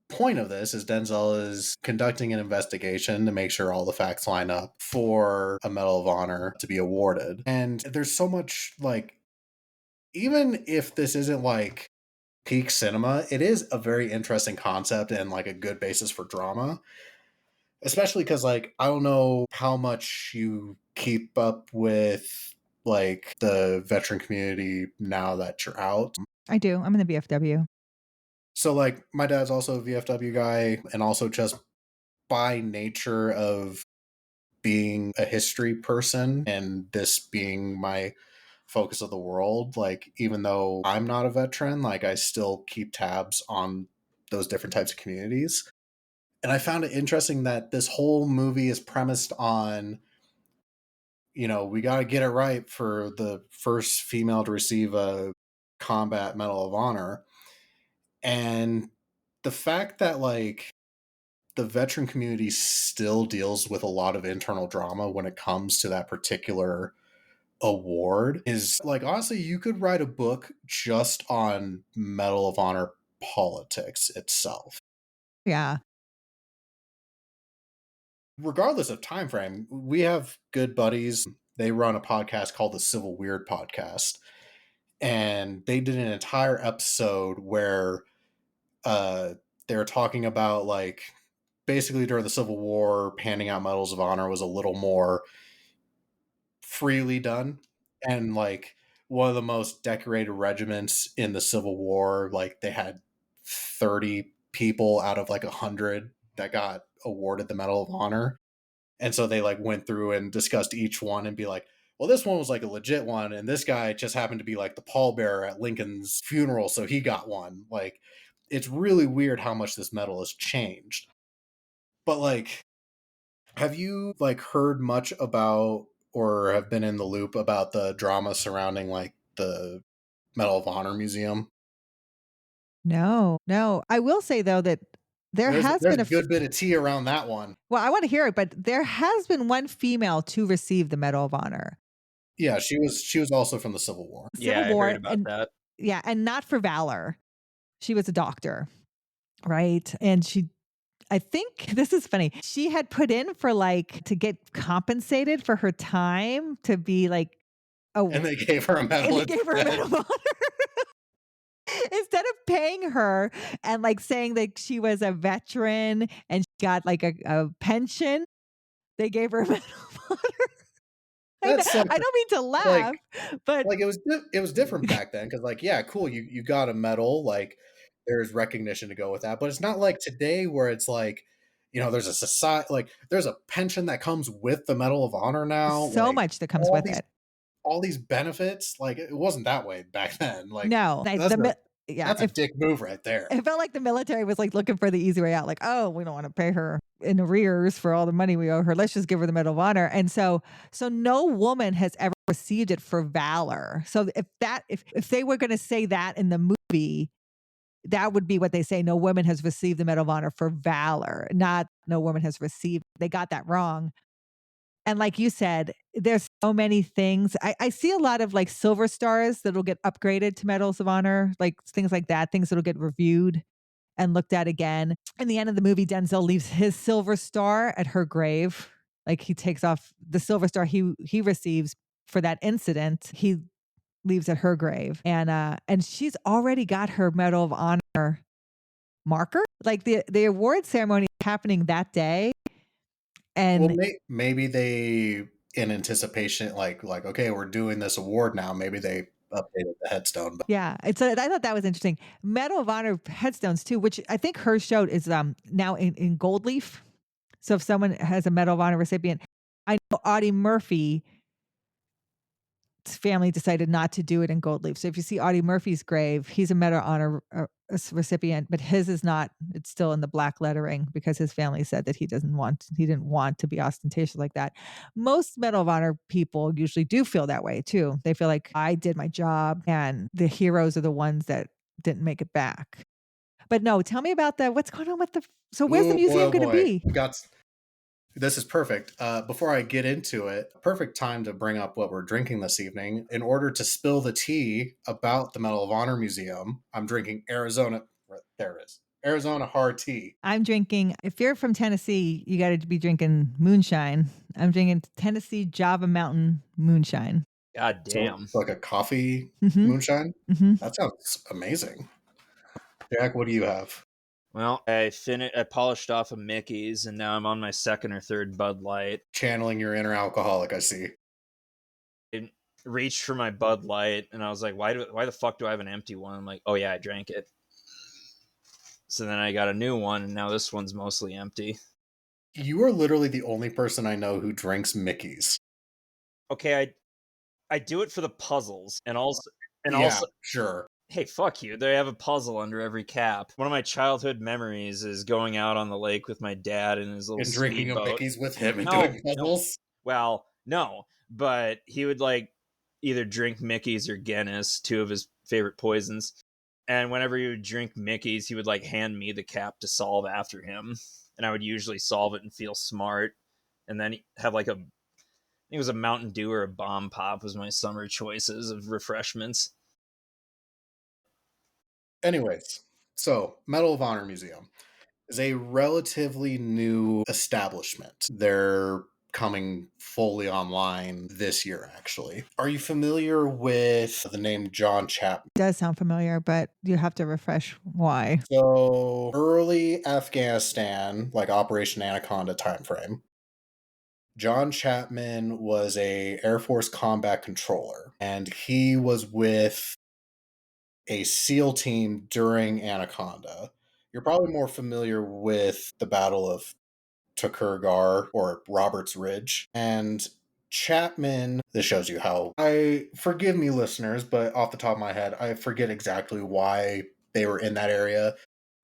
point of this is Denzel is conducting an investigation to make sure all the facts line up for a Medal of Honor to be awarded. And there's so much like, even if this isn't like peak cinema, it is a very interesting concept and like a good basis for drama. Especially because like I don't know how much you keep up with like the veteran community now that you're out. I do. I'm in the BFW. So like my dad's also a VFW guy, and also just by nature of being a history person and this being my focus of the world, like even though I'm not a veteran, like I still keep tabs on those different types of communities. And I found it interesting that this whole movie is premised on, we got to get it right for the first female to receive a combat Medal of Honor. And the fact that like the veteran community still deals with a lot of internal drama when it comes to that particular award is like, honestly, you could write a book just on Medal of Honor politics itself. Yeah. Regardless of time frame, we have good buddies. They run a podcast called the Civil Weird Podcast, and they did an entire episode where they were talking about like basically during the Civil War, handing out medals of honor was a little more freely done. And like one of the most decorated regiments in the Civil War, like they had 30 people out of like 100 that got awarded the Medal of Honor. And so they like went through and discussed each one and be like, well, this one was like a legit one, and this guy just happened to be like the pallbearer at Lincoln's funeral, so he got one. Like, it's really weird how much this medal has changed. But like, have you like heard much about or have been in the loop about the drama surrounding like the Medal of Honor Museum? No, no. I will say though that there has There's been a good bit of tea around that one. well, I want to hear it, but there has been one female to receive the Medal of Honor. Yeah, she was also from the Civil War. yeah, Civil I War heard about and that. yeah, and not for valor. She was a doctor, right? And I think this is funny. She had put in for like to get compensated for her time to be like And they gave her a medal. and they gave her a instead. Medal of Honor. Instead of paying her and like saying that she was a veteran and she got like a pension, they gave her a Medal of Honor. That's so I don't mean to laugh, but like it was different back then because like yeah, cool, you got a medal, like there's recognition to go with that, but it's not like today where it's like there's a society, like there's a pension that comes with the Medal of Honor now, so like much that comes with it. all these benefits. Like it wasn't that way back then. Like No, that's Yeah, That's a dick move right there. it felt like the military was like looking for the easy way out. Like, oh, we don't want to pay her in arrears for all the money we owe her. Let's just give her the Medal of Honor. And so no woman has ever received it for valor. So if they were going to say that in the movie, that would be what they say. No woman has received the Medal of Honor for valor, not no woman has received. They got that wrong. And like you said, there's so many things. I see a lot of like silver stars that'll get upgraded to medals of honor, like things like that, things that'll get reviewed and looked at again. In the end of the movie, Denzel leaves his silver star at her grave. Like he takes off the silver star he receives for that incident. He leaves at her grave. And she's already got her Medal of Honor marker. Like the award ceremony is happening that day. And well, maybe they, in anticipation, like okay, we're doing this award now. Maybe they updated the headstone. But yeah, I thought that was interesting. Medal of Honor headstones too, which I think her showed is now in gold leaf. So if someone has a Medal of Honor recipient, I know Audie Murphy's family decided not to do it in gold leaf. So if you see Audie Murphy's grave, he's a Medal of Honor recipient, but his is not. It's still in the black lettering because his family said that he didn't want to be ostentatious like that. Most Medal of Honor people usually do feel that way too. They feel like I did my job and the heroes are the ones that didn't make it back. But no, tell me about what's going on with so where's the museum going to be? This is perfect. Before I get into it, perfect time to bring up what we're drinking this evening. In order to spill the tea about the Medal of Honor Museum, I'm drinking Arizona. There it is. Arizona hard tea. I'm drinking, if you're from Tennessee, you got to be drinking moonshine. I'm drinking Tennessee Java Mountain moonshine. God So damn. it's like a coffee Mhm. moonshine. Mhm. That sounds amazing. Jack, what do you have? Well, I polished off a Mickey's, and now I'm on my second or third Bud Light. Channeling your inner alcoholic, I see. I reached for my Bud Light, and I was like, why the fuck do I have an empty one? I'm like, oh yeah, I drank it. So then I got a new one, and now this one's mostly empty. You are literally the only person I know who drinks Mickey's. Okay, I do it for the puzzles, and also sure. Hey, fuck you. They have a puzzle under every cap. One of my childhood memories is going out on the lake with my dad in his little And drinking a speedboat. Mickey's with him and doing puzzles? Well, no, but he would like either drink Mickey's or Guinness, two of his favorite poisons. And whenever he would drink Mickey's, he would like hand me the cap to solve after him. And I would usually solve it and feel smart. And then have like I think it was a Mountain Dew or a Bomb Pop was my summer choices of refreshments. Anyways, so Medal of Honor Museum is a relatively new establishment. They're coming fully online this year, actually. Are you familiar with the name John Chapman? It does sound familiar, but you have to refresh why. So early Afghanistan, like Operation Anaconda timeframe, John Chapman was a Air Force combat controller, and he was with a SEAL team during Anaconda. You're probably more familiar with the Battle of Takurgar or Roberts Ridge. And Chapman, this shows you how forgive me, listeners, but off the top of my head, I forget exactly why they were in that area.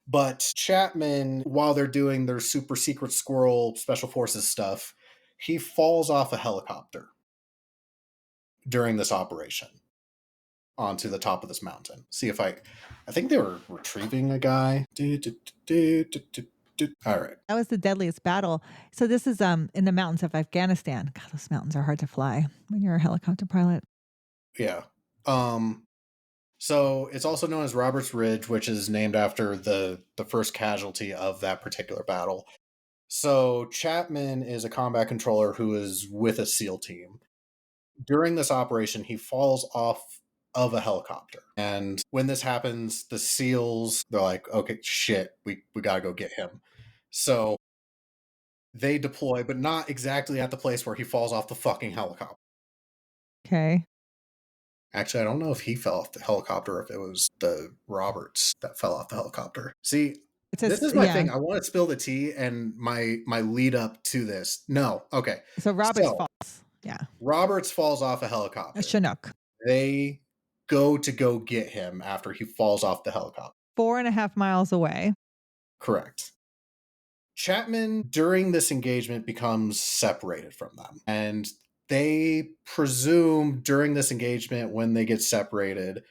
But Chapman, while they're doing their super secret squirrel special forces stuff, he falls off a helicopter during this operation onto the top of this mountain. See if I think they were retrieving a guy. All right. That was the deadliest battle. So this is in the mountains of Afghanistan. God, those mountains are hard to fly when you're a helicopter pilot. Yeah. So it's also known as Roberts Ridge, which is named after the first casualty of that particular battle. So Chapman is a combat controller who is with a SEAL team. During this operation, he falls off of a helicopter. And when this happens, the SEALs, they're like, okay, shit, we got to go get him. So they deploy, but not exactly at the place where he falls off the fucking helicopter. Okay. Actually, I don't know if he fell off the helicopter or if it was the Roberts that fell off the helicopter. See, this is my thing. I want to spill the tea and my lead up to this. No. Okay. So Roberts falls. Yeah. Roberts falls off a helicopter. A Chinook. They go get him after he falls off the helicopter. 4.5 miles away. Correct. Chapman, during this engagement, becomes separated from them. And they presume during this engagement, when they get separated,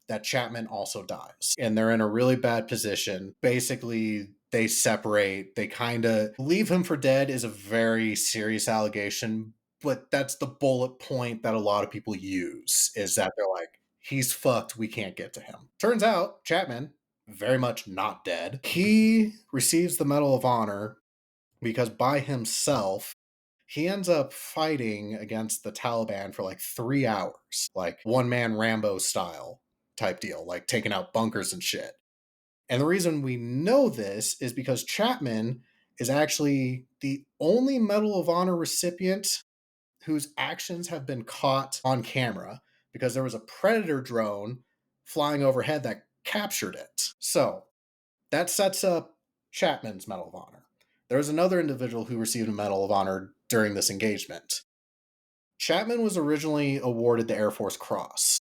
that Chapman also dies. And they're in a really bad position. Basically, they separate. They kind of leave him for dead is a very serious allegation, but that's the bullet point that a lot of people use, is that they're like, he's fucked, we can't get to him. Turns out, Chapman, very much not dead. He receives the Medal of Honor because by himself, he ends up fighting against the Taliban for like 3 hours, like one man Rambo style type deal, like taking out bunkers and shit. And the reason we know this is because Chapman is actually the only Medal of Honor recipient whose actions have been caught on camera, because there was a Predator drone flying overhead that captured it. So that sets up Chapman's Medal of Honor. There was another individual who received a Medal of Honor during this engagement. Chapman was originally awarded the Air Force Cross,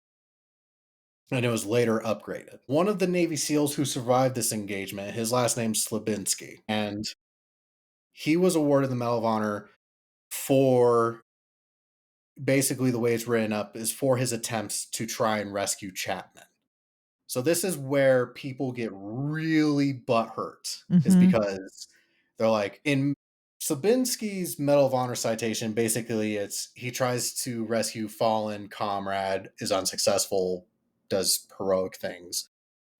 and it was later upgraded. One of the Navy SEALs who survived this engagement, his last name's Slabinski, and he was awarded the Medal of Honor for, basically the way it's written up, is for his attempts to try and rescue Chapman. So this is where people get really butthurt, is because they're like, in Sabinski's Medal of Honor citation, basically it's he tries to rescue fallen comrade, is unsuccessful, does heroic things.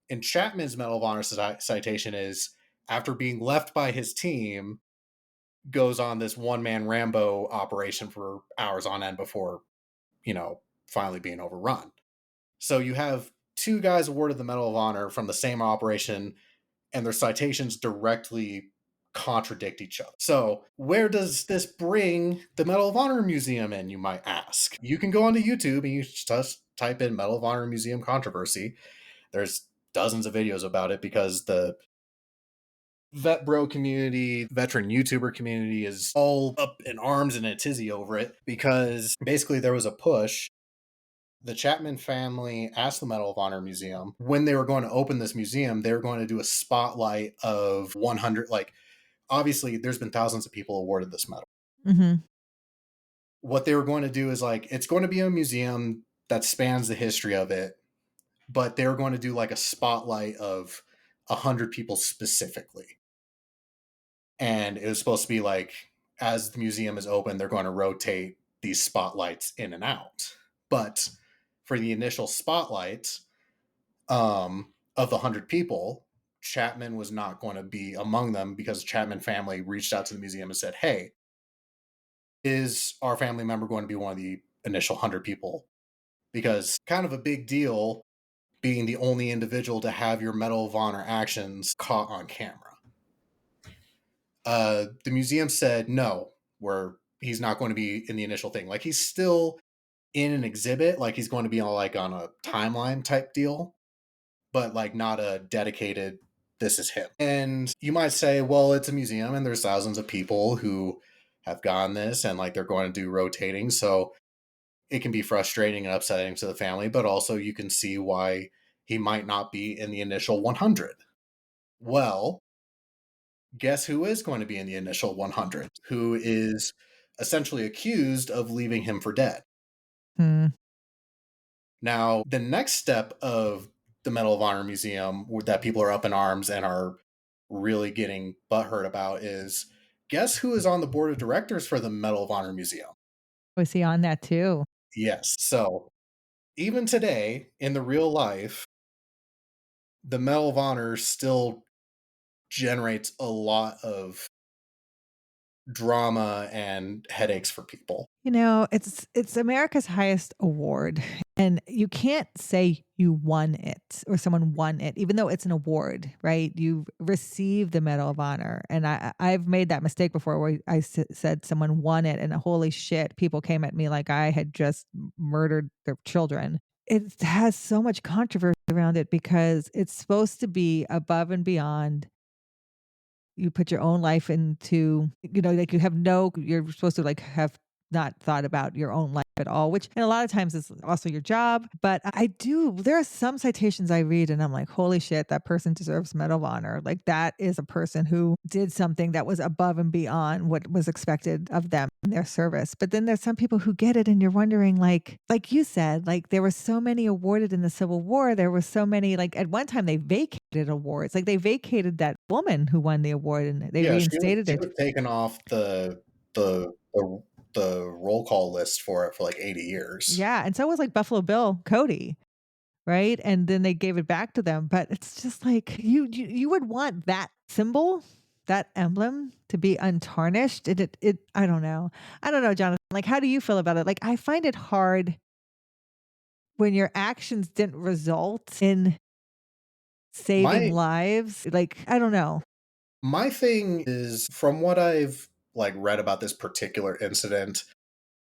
In Chapman's Medal of Honor citation is, after being left by his team, goes on this one-man Rambo operation for hours on end before, finally being overrun. So you have 2 guys awarded the Medal of Honor from the same operation, and their citations directly contradict each other. So where does this bring the Medal of Honor Museum in, you might ask? You can go onto YouTube and you just type in Medal of Honor Museum controversy. There's dozens of videos about it, because the vet bro community, veteran YouTuber community is all up in arms and a tizzy over it, because basically there was a push. The Chapman family asked the Medal of Honor Museum, when they were going to open this museum, they were going to do a spotlight of 100, like, obviously there's been thousands of people awarded this medal. What they were going to do is, like, it's going to be a museum that spans the history of it, but they were going to do like a spotlight of 100 people specifically. And it was supposed to be like, as the museum is open, they're going to rotate these spotlights in and out. But for the initial spotlight of the 100 people, Chapman was not going to be among them, because the Chapman family reached out to the museum and said, hey, is our family member going to be one of the initial 100 people? Because kind of a big deal being the only individual to have your Medal of Honor actions caught on camera. The museum said, no, he's not going to be in the initial thing. Like, he's still in an exhibit, like he's going to be on a timeline type deal, but like not a dedicated, this is him. And you might say, well, it's a museum and there's thousands of people who have gone this, and like they're going to do rotating, so it can be frustrating and upsetting to the family, but also you can see why he might not be in the initial 100. Well, guess who is going to be in the initial 100, who is essentially accused of leaving him for dead? Now, the next step of the Medal of Honor Museum that people are up in arms and are really getting butthurt about is, guess who is on the board of directors for the Medal of Honor Museum? Was he on that too? Yes. So even today, in the real life, the Medal of Honor still generates a lot of drama and headaches for people. It's America's highest award, and you can't say you won it or someone won it, even though it's an award, right? You received the Medal of Honor, and I've made that mistake before where I said someone won it, and holy shit, people came at me like I had just murdered their children. It has so much controversy around it because it's supposed to be above and beyond. You put your own life into, like you're supposed to like have not thought about your own life at all, which and a lot of times is also your job. But there are some citations I read and I'm like, holy shit, that person deserves Medal of Honor. Like that is a person who did something that was above and beyond what was expected of them in their service. But then there's some people who get it and you're wondering, like you said, like there were so many awarded in the Civil War. There were so many, like at one time they vacated awards. Like they vacated that woman who won the award and they Yeah, reinstated she it. was taken off the the the roll call list for it for like 80 years. Yeah. And so was like Buffalo Bill Cody. Right? And then they gave it back to them, but it's just like you would want that symbol, that emblem to be untarnished. It I don't know. I don't know, Jonathan. Like how do you feel about it? Like I find it hard when your actions didn't result in saving My lives. Like I don't know. my thing is from what I've like read about this particular incident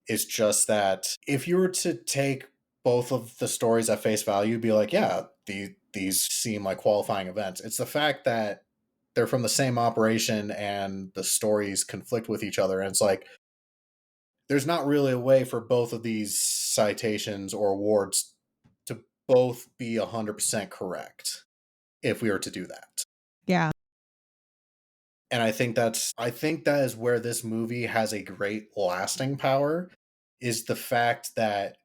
is just that if you were to take both of the stories at face value, be like, yeah, these seem like qualifying events. It's the fact that they're from the same operation and the stories conflict with each other. And it's like, there's not really a way for both of these citations or awards to both be 100% correct if we were to do that. Yeah. And I think that is where this movie has a great lasting power is the fact that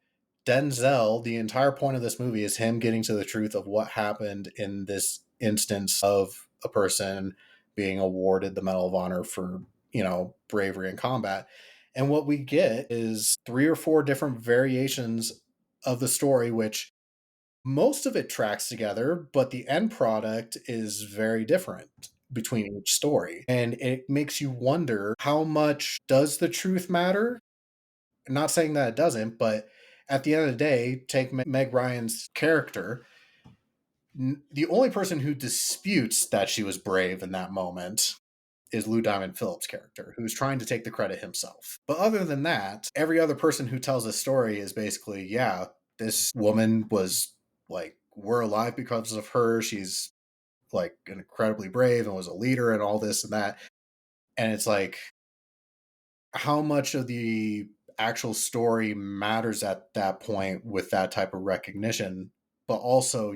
Denzel, the entire point of this movie is him getting to the truth of what happened in this instance of a person being awarded the Medal of Honor for, bravery in combat. And what we get is 3 or 4 different variations of the story, which most of it tracks together, but the end product is very different between each story. And it makes you wonder how much does the truth matter? I'm not saying that it doesn't, but at the end of the day, take Meg Ryan's character. The only person who disputes that she was brave in that moment is Lou Diamond Phillips' character, who's trying to take the credit himself. But other than that, every other person who tells this story is basically, yeah, this woman was like, we're alive because of her. She's like incredibly brave and was a leader and all this and that. And it's like, how much of the actual story matters at that point with that type of recognition? But also,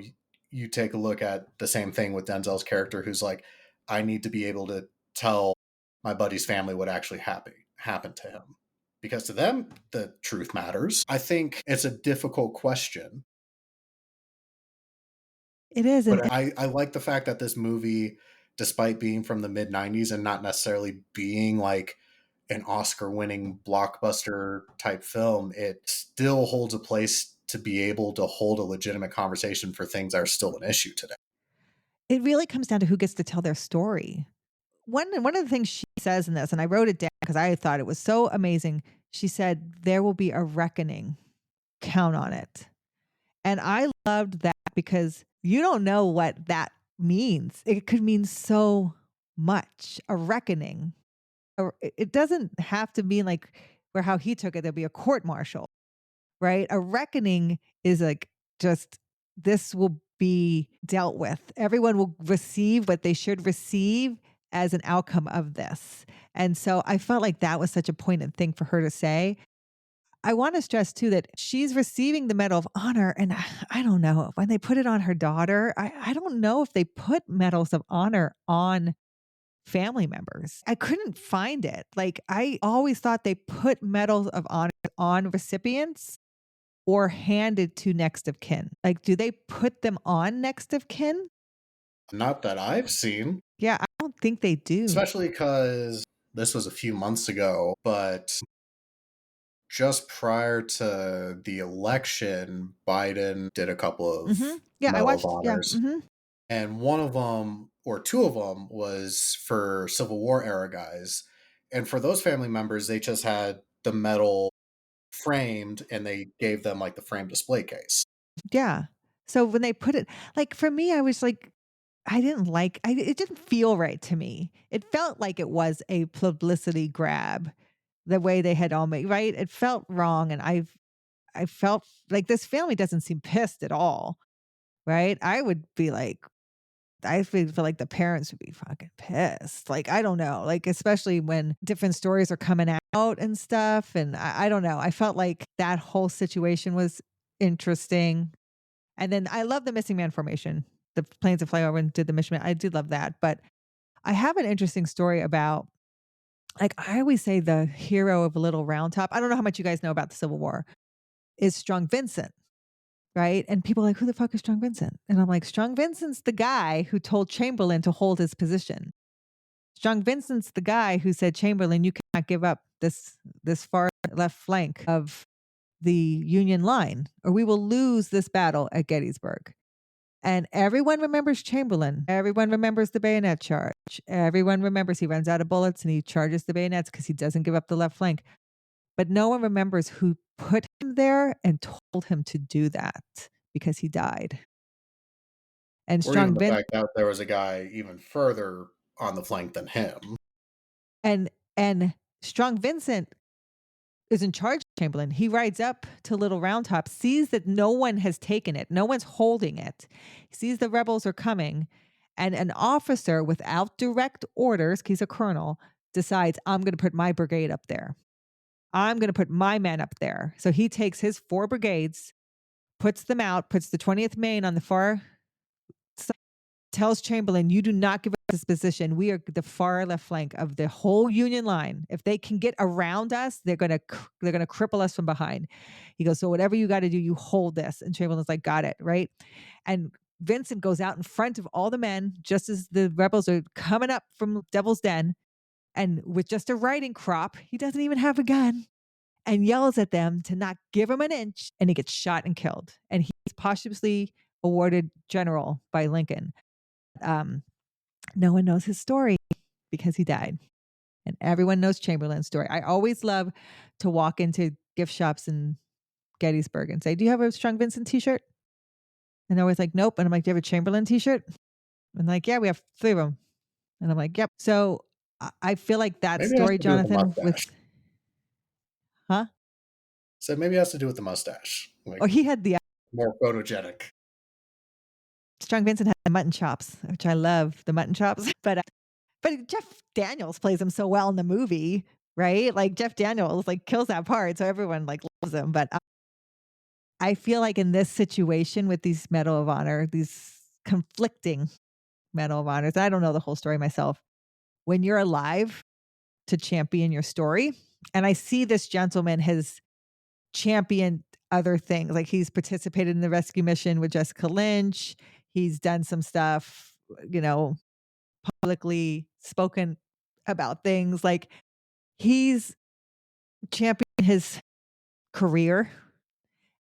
you take a look at the same thing with Denzel's character, who's like, I need to be able to tell my buddy's family what actually happened to him. Because to them, the truth matters. I think it's a difficult question. It is. And But I like the fact that this movie, despite being from the mid 90s and not necessarily being like an Oscar winning blockbuster type film, it still holds a place to be able to hold a legitimate conversation for things that are still an issue today. it really comes down to who gets to tell their story. One of the things she says in this, and I wrote it down because I thought it was so amazing. She said, "There will be a reckoning. Count on it." And I loved that because you don't know what that means. It could mean so much. A reckoning. It doesn't have to mean like where how he took it. There'll be a court martial, right? A reckoning is like just this will be dealt with. Everyone will receive what they should receive as an outcome of this. And so I felt like that was such a poignant thing for her to say. I want to stress too that she's receiving the Medal of Honor. And I don't know when they put it on her daughter, I don't know if they put medals of honor on family members. I couldn't find it. Like I always thought they put medals of honor on recipients or handed to next of kin? Like, do they put them on next of kin? Not that I've seen, Yeah, I don't think they do. especially because this was a few months ago, but just prior to the election, Biden did a couple of Yeah, I Medal of watched. Yeah. Honors. And one of them, or two of them, was for Civil War era guys. And for those family members, they just had the medal framed and they gave them like the frame display case. Yeah. So when they put it, like for me, I was like, I didn't like. It didn't feel right to me. It felt like it was a publicity grab, the way they had all made right. It felt wrong, and I felt like this family doesn't seem pissed at all. Right? I would be like, I feel like the parents would be fucking pissed. Like, I don't know, like, especially when different stories are coming out out and stuff. And I don't know. I felt like that whole situation was interesting. And then I love the missing man formation. The planes that fly over and did the mission. I did love that. But I have an interesting story about, like, I always say the hero of Little Round Top. I don't know how much you guys know about the Civil War, is Strong Vincent, right? And people are like, who the fuck is Strong Vincent? And I'm like, Strong Vincent's the guy who told Chamberlain to hold his position. Strong Vincent's the guy who said, Chamberlain, you cannot give up this far left flank of the Union line, or we will lose this battle at Gettysburg. And everyone remembers Chamberlain. Everyone remembers the bayonet charge. Everyone remembers he runs out of bullets and he charges the bayonets because he doesn't give up the left flank. But no one remembers who put him there and told him to do that, because he died. And Or even Strong the Vincent fact that there was a guy even further on the flank than him. and Strong Vincent is in charge of Chamberlain. He rides up to Little Round Top, sees that no one has taken it, no one's holding it. He sees the rebels are coming, and an officer without direct orders, he's a colonel, decides, I'm going to put my brigade up there. I'm going to put my men up there. So he takes his 4 brigades, puts them out, puts the 20th Maine on the far side, tells Chamberlain, you do not give up this position. We are the far left flank of the whole Union line. If they can get around us, they're going to cripple us from behind. He goes, so whatever you got to do, you hold this. And Chamberlain's like, got it, right? And Vincent goes out in front of all the men just as the rebels are coming up from Devil's Den, and with just a riding crop, he doesn't even have a gun, and yells at them to not give him an inch, and he gets shot and killed. And he's posthumously awarded general by Lincoln. No one knows his story because he died. And everyone knows Chamberlain's story. I always love to walk into gift shops in Gettysburg and say, do you have a Strong Vincent t-shirt? And they're always like, nope. And I'm like, do you have a Chamberlain t-shirt? And like, yeah, we have 3 of them. And I'm like, yep. So I feel like that Maybe it has story, to do with the Jonathan, mustache. huh? So maybe it has to do with the mustache. Like, Oh, he had the more photogenic. Strong Vincent had the mutton chops, which I love, the mutton chops. But Jeff Daniels plays him so well in the movie, right? Like Jeff Daniels like kills that part, so everyone like loves him. But I feel like in this situation with these Medal of Honor, these conflicting Medal of Honors, I don't know the whole story myself. When you're alive to champion your story, and I see this gentleman has championed other things, like he's participated in the rescue mission with Jessica Lynch. He's done some stuff, you know, publicly spoken about things. Like he's championed his career.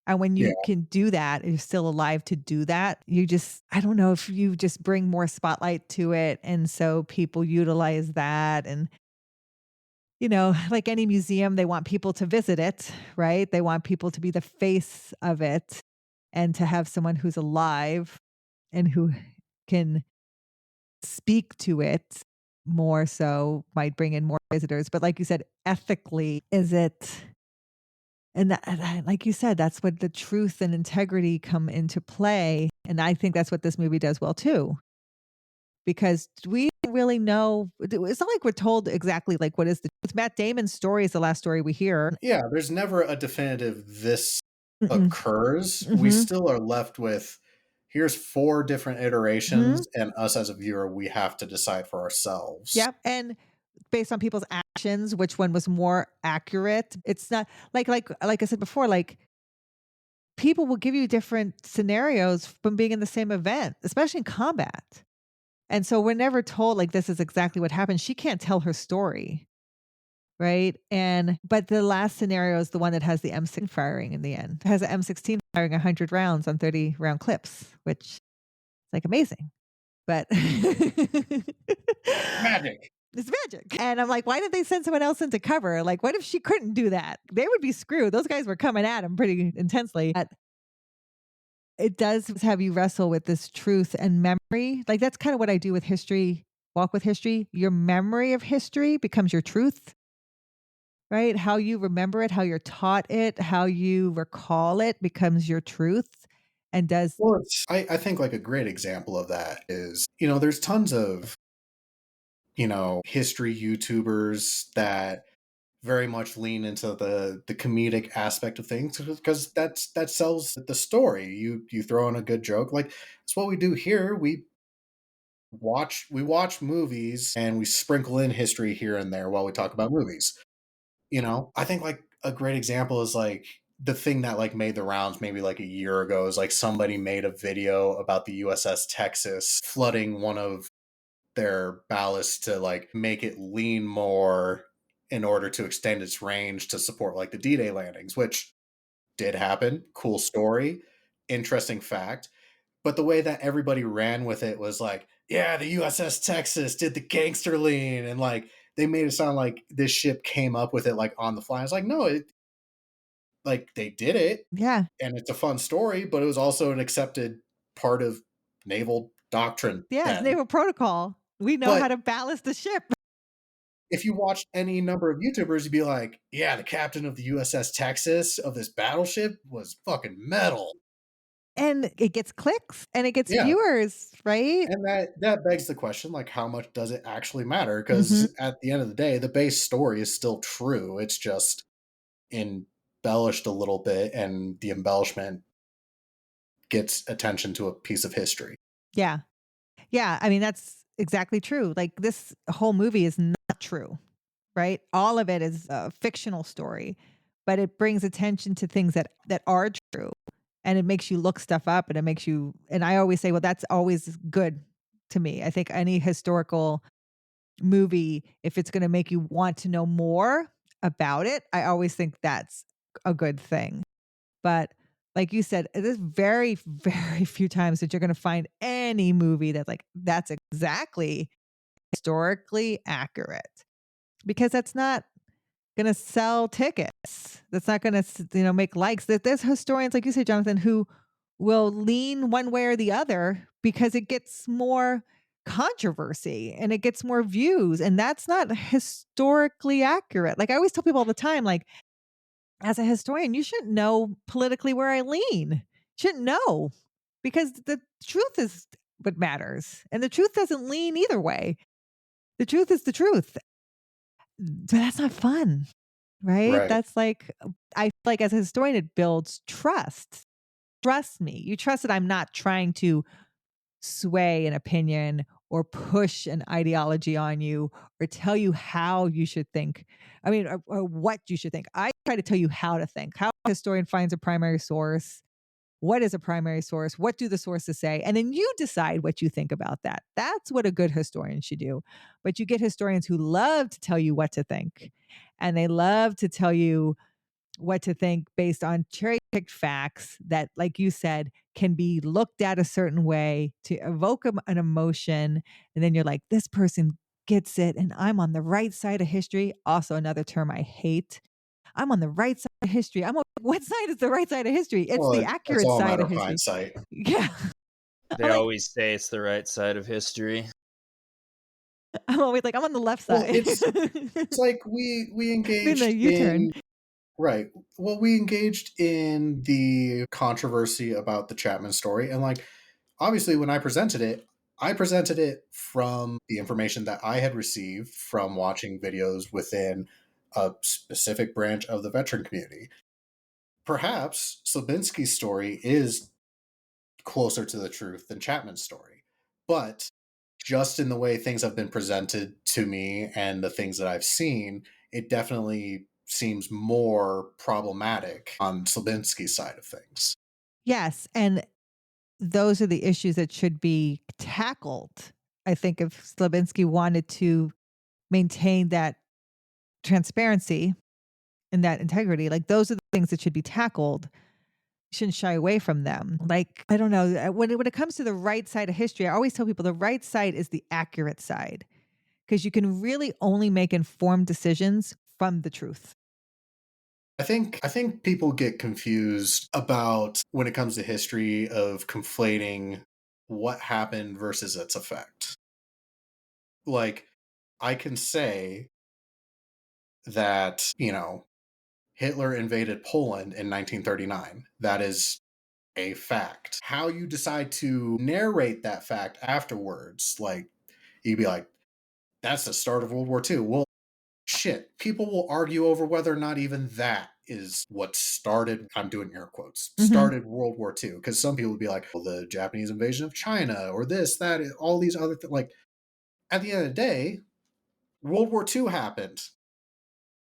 And when Yeah. you can do that, and you're still alive to do that, you just, I don't know if you just bring more spotlight to it. And so people utilize that. And, you know, like any museum, they want people to visit it, right? They want people to be the face of it, and to have someone who's alive and who can speak to it more so might bring in more visitors. But like you said, ethically, is it? And like you said, that's what the truth and integrity come into play. And I think that's what this movie does well too, because we don't really know. It's not like we're told exactly like what is the truth. Matt Damon's story is the last story we hear. Yeah, there's never a definitive this Mm-mm. occurs. We Mhm. still are left with here's 4 different iterations, and us as a viewer, we have to decide for ourselves. Yep. And based on people's actions, which one was more accurate. It's not like I said before, like people will give you different scenarios from being in the same event, especially in combat. And so we're never told like this is exactly what happened. She can't tell her story, right? And but the last scenario is the one that has the M16 firing in the end. It has an M16 firing 100 rounds on 30 round clips, which is like amazing. But Magic. it's magic. And I'm like, why did they send someone else into cover? Like, what if she couldn't do that? They would be screwed. Those guys were coming at him pretty intensely. But it does have you wrestle with this truth and memory. Like, that's kind of what I do with history, walk with history. Your memory of history becomes your truth, right? How you remember it, how you're taught it, how you recall it becomes your truth. And does, Well, I think like a great example of that is, there's tons of, history YouTubers that very much lean into the comedic aspect of things because that sells the story. You throw in a good joke, like it's what we do here. We watch movies and we sprinkle in history here and there while we talk about movies. I think like a great example is like the thing that like made the rounds maybe like a year ago is like somebody made a video about the USS Texas flooding one of their ballast to like make it lean more in order to extend its range to support like the D-Day landings, which did happen. Cool story, interesting fact. But the way that everybody ran with it was like, yeah, the USS Texas did the gangster lean, and like they made it sound like this ship came up with it like on the fly. It's like, no, like they did it, Yeah. and it's a fun story, but it was also an accepted part of naval doctrine Yes, then. naval protocol. We know how But to ballast the ship. if you watch any number of YouTubers, you'd be like, yeah, the captain of the USS Texas of this battleship was fucking metal. And it gets clicks and it gets Yeah. viewers, right? And that begs the question, like, how much does it actually matter? Mhm. Because at the end of the day, the base story is still true. It's just embellished a little bit, and the embellishment gets attention to a piece of history. Yeah. Yeah, I mean, that's exactly true. Like, this whole movie is not true, right? All of it is a fictional story, but it brings attention to things that are true, and it makes you look stuff up, and it makes you and I always say, well, that's always good to me. I think any historical movie, if it's gonna make you want to know more about it, I always think that's a good thing. But like you said, there's very, very few times that you're gonna find any movie that's like, that's exactly historically accurate, because that's not gonna sell tickets. That's not gonna make likes. There's historians, like you say, Jonathan, who will lean one way or the other because it gets more controversy and it gets more views, and that's not historically accurate. Like, I always tell people all the time, like, as a historian, you shouldn't know politically where I lean. Shouldn't know, because the truth is what matters, and the truth doesn't lean either way. The truth is the truth. But that's not fun, right? Right. That's like, I feel like as a historian, it builds trust. Trust me. You trust that I'm not trying to sway an opinion or push an ideology on you or tell you how you should think. I mean, or what you should think. I try to tell you how to think, how a historian finds a primary source. What is a primary source? What do the sources say? And then you decide what you think about that. That's what a good historian should do. But you get historians who love to tell you what to think. And they love to tell you what to think based on cherry picked facts that, like you said, can be looked at a certain way to evoke an emotion. And then you're like, this person gets it. And I'm on the right side of history. Also, another term I hate. I'm on the right side of history. What side is the right side of history? It's Well, the it's accurate all a side matter of of history. hindsight. Yeah. They I'm like, always say it's the right side of history. I'm always like, I'm on the left Well, side. it's like we Doing the engaged U-turn. in right. Well, we engaged in the controversy about the Chapman story, and like obviously when I presented it from the information that I had received from watching videos within a specific branch of the veteran community. Perhaps Slabinski's story is closer to the truth than Chapman's story, but just in the way things have been presented to me and the things that I've seen, it definitely seems more problematic on Slabinski's side of things. Yes. And those are the issues that should be tackled. I think if Slavinsky wanted to maintain that transparency and that integrity, like, those are the things that should be tackled. You shouldn't shy away from them. Like, I don't know, when it comes to the right side of history, I always tell people the right side is the accurate side, because you can really only make informed decisions from the truth. I think people get confused about when it comes to history of conflating what happened versus its effect. Like I can say that, Hitler invaded Poland in 1939. That is a fact. How you decide to narrate that fact afterwards, like you'd be like, that's the start of World War II. Well, shit, people will argue over whether or not even that is what started, I'm doing air quotes, Mhm. started World War II. Because some people would be like, well, the Japanese invasion of China or this, that, all these other things. Like, at the end of the day, World War II happened.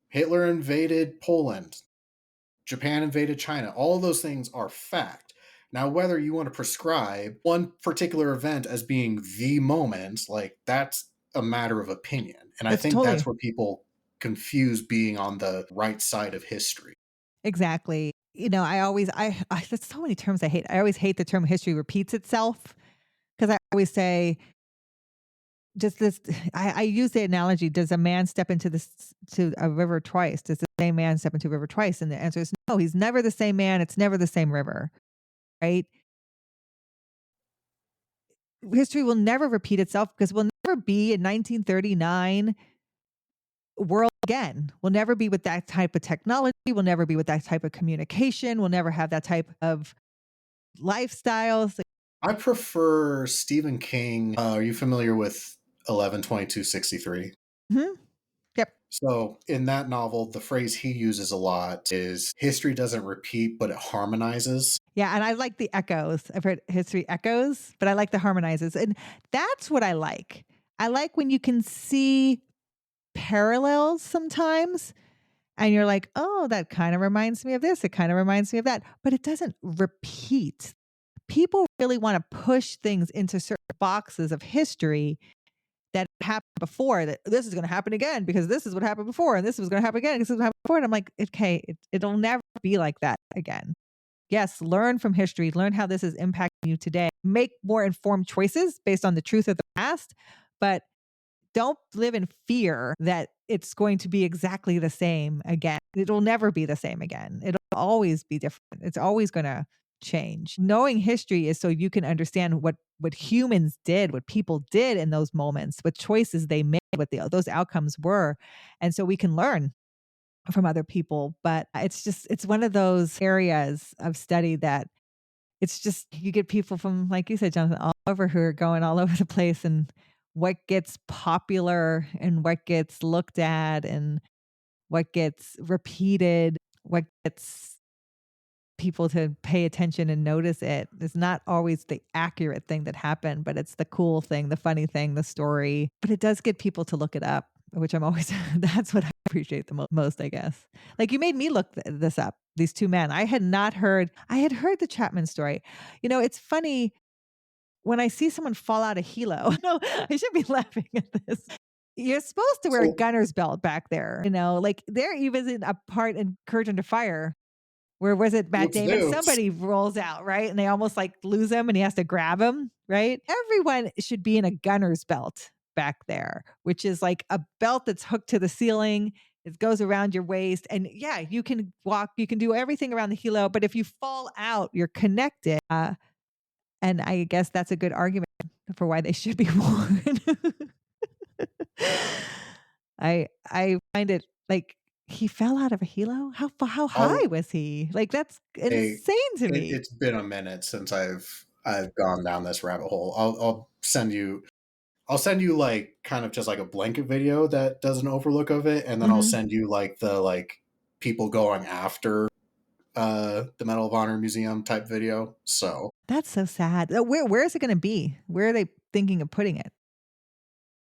Hitler invaded Poland. Japan invaded China. All of those things are fact. Now, whether you want to prescribe one particular event as being the moment, like that's a matter of opinion. And I That's think totally that's where people confuse being on the right side of history. exactly. You know, I there's so many terms I hate. I always hate the term history repeats itself because I always say just this I use the analogy, does a man step into this to a river twice? Does the same man step into a river twice? And the answer is no, he's never the same man, it's never the same river, right? History will never repeat itself because we'll never be in 1939 world again. We'll never be with that type of technology, we'll never be with that type of communication, we'll never have that type of lifestyles. I prefer Stephen King. Are you familiar with 11/22/63? Mhm. Yep. So, in that novel, the phrase he uses a lot is history doesn't repeat, but it harmonizes. Yeah, and I like the echoes. I've heard history echoes, but I like the harmonizes, and that's what I like. I like when you can see parallels sometimes, and you're like, "Oh, that kinda reminds me of this, it kinda reminds me of that," but it doesn't repeat. People really wanna push things into certain boxes of history that happened before, that this is gonna happen again because this is what happened before, and this was gonna happen again, this is what happened before, and I'm like, "Okay, it'll never be like that again." Yes, learn from history, learn how this is impacting you today. Make more informed choices based on the truth of the past, but don't live in fear that it's going to be exactly the same again. It'll never be the same again. It'll always be different. It's always going to change. Knowing history is so you can understand what humans did, what people did in those moments, what choices they made, what those outcomes were, and so we can learn from other people. But it's one of those areas of study that it's just you get people from, like you said, Jonathan, all over who are going all over the place, and what gets popular and what gets looked at and what gets repeated, what gets people to pay attention and notice it is not always the accurate thing that happened, but it's the cool thing, the funny thing, the story. But it does get people to look it up, which I'm always that's what I appreciate the most, I guess. Like you made me look this up. These two men. I had heard the Chapman story. You know, it's funny when I see someone fall out of helo. No, I should be laughing at this. You're supposed to wear a So, gunner's belt back there, you know, like there even is a part in Courage Under Fire where was it Matt what's Damon? new? Somebody rolls out, right? And they almost like lose him and he has to grab him, right? Everyone should be in a gunner's belt back there, which is like a belt that's hooked to the ceiling. It goes around your waist. And yeah, you can walk, you can do everything around the helo. But if you fall out, you're connected. And I guess that's a good argument for why they should be worn. I find it like he fell out of a helo? How high I'll was he? Like, that's a insane to me. it's been a minute since I've gone down this rabbit hole. I'll send you like kind of just like a blanket video that does an overlook of it, and then I'll Mhm. send you like the like people going after the Medal of Honor Museum type video. So That's so sad. Where is it gonna be? Where are they thinking of putting it?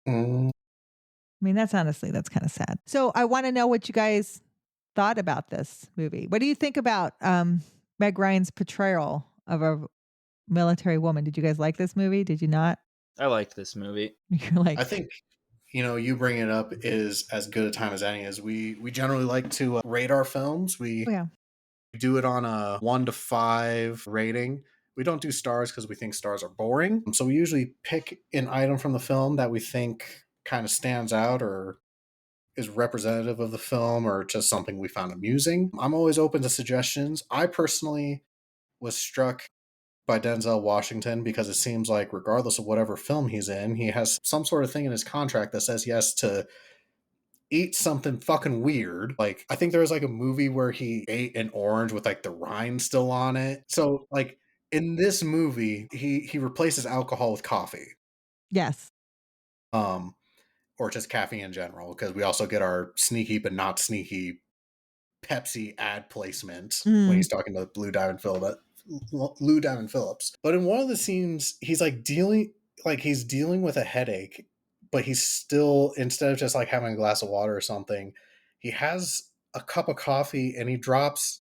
mm, I mean, that's kinda sad. So, I wanna know what you guys thought about this movie. What do you think about, Meg Ryan's portrayal of a military woman? Did you guys like this movie? Did you not? I like this movie. You're I like, think you bring it up is as good a time as any. As we generally like to rate our films. "Oh, We yeah." do it on a 1 to 5 rating. We don't do stars because we think stars are boring. So we usually pick an item from the film that we think kind of stands out or is representative of the film or just something we found amusing. I'm always open to suggestions. I personally was struck by Denzel Washington because it seems like regardless of whatever film he's in, he has some sort of thing in his contract that says he has to eat something fucking weird. Like I think there was like a movie where he ate an orange with like the rind still on it. So like in this movie, he replaces alcohol with coffee. Yes. Um or just caffeine in general, because we also get our sneaky but not sneaky Pepsi ad placement when he's Mm. talking to Lou Diamond Phillips. But in one of the scenes, he's dealing with a headache, but he's still, instead of just like having a glass of water or something, he has a cup of coffee and he drops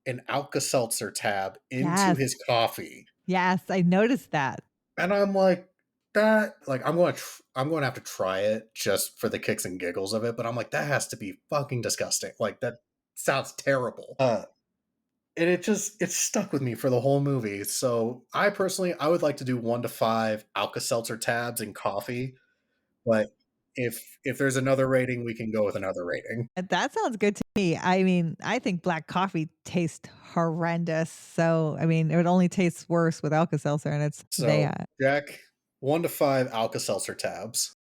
an Alka-Seltzer tab into Yes. his coffee. Yes, I noticed that. And I'm like, that, like, I'm going to have to try it just for the kicks and giggles of it, but I'm like, that has to be fucking disgusting. Like, that sounds terrible. And it stuck with me for the whole movie. So I would like to do 1 to 5 Alka-Seltzer tabs in coffee, but if there's another rating, we can go with another rating. That sounds good to me. I mean, I think black coffee tastes horrendous. So, I mean, it would only taste worse with Alka-Seltzer, and it's they, So, Jack, 1 to 5 Alka-Seltzer tabs.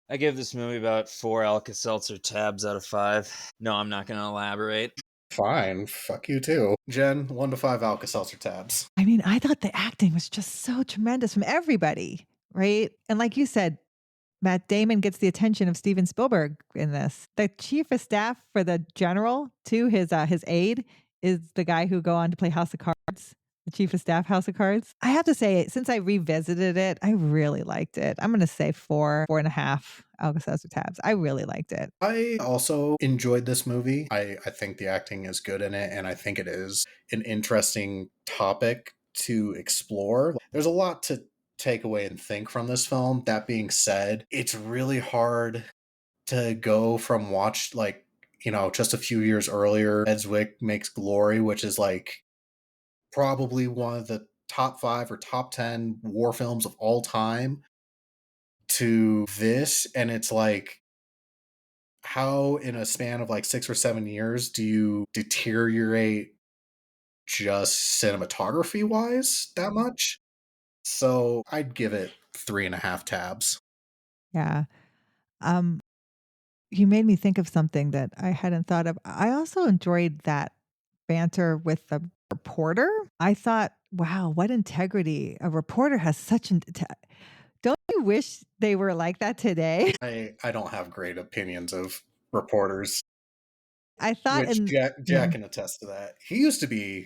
I give this movie about 4 Alka-Seltzer tabs out of 5. No, I'm not going to elaborate. Fine, fuck you too. Jen, 1 to 5 Alka-Seltzer tabs. I mean, I thought the acting was just so tremendous from everybody, right? And like you said, Matt Damon gets the attention of Steven Spielberg in this. The chief of staff for the general, too, his aide, is the guy who go on to play House of Cards, the chief of staff House of Cards. I have to say, since I revisited it, I really liked it. I'm going to say 4.5 Alka-Seltzer tabs. I really liked it. I also enjoyed this movie. I think the acting is good in it, and I think it is an interesting topic to explore. There's a lot to take away and think from this film. That being said, it's really hard to go from just a few years earlier, Edswick Makes Glory, which is like probably one of the top 5 or top 10 war films of all time, to this. And it's like, how in a span of like 6 or 7 years do you deteriorate just cinematography wise that much? So I'd give it 3.5 tabs. Yeah. Um, you made me think of something that I hadn't thought of. I also enjoyed that banter with the reporter. I thought, wow, what integrity. A reporter has such an. Don't you wish they were like that today? I don't have great opinions of reporters, I thought, which and Jack can attest to that. He used to be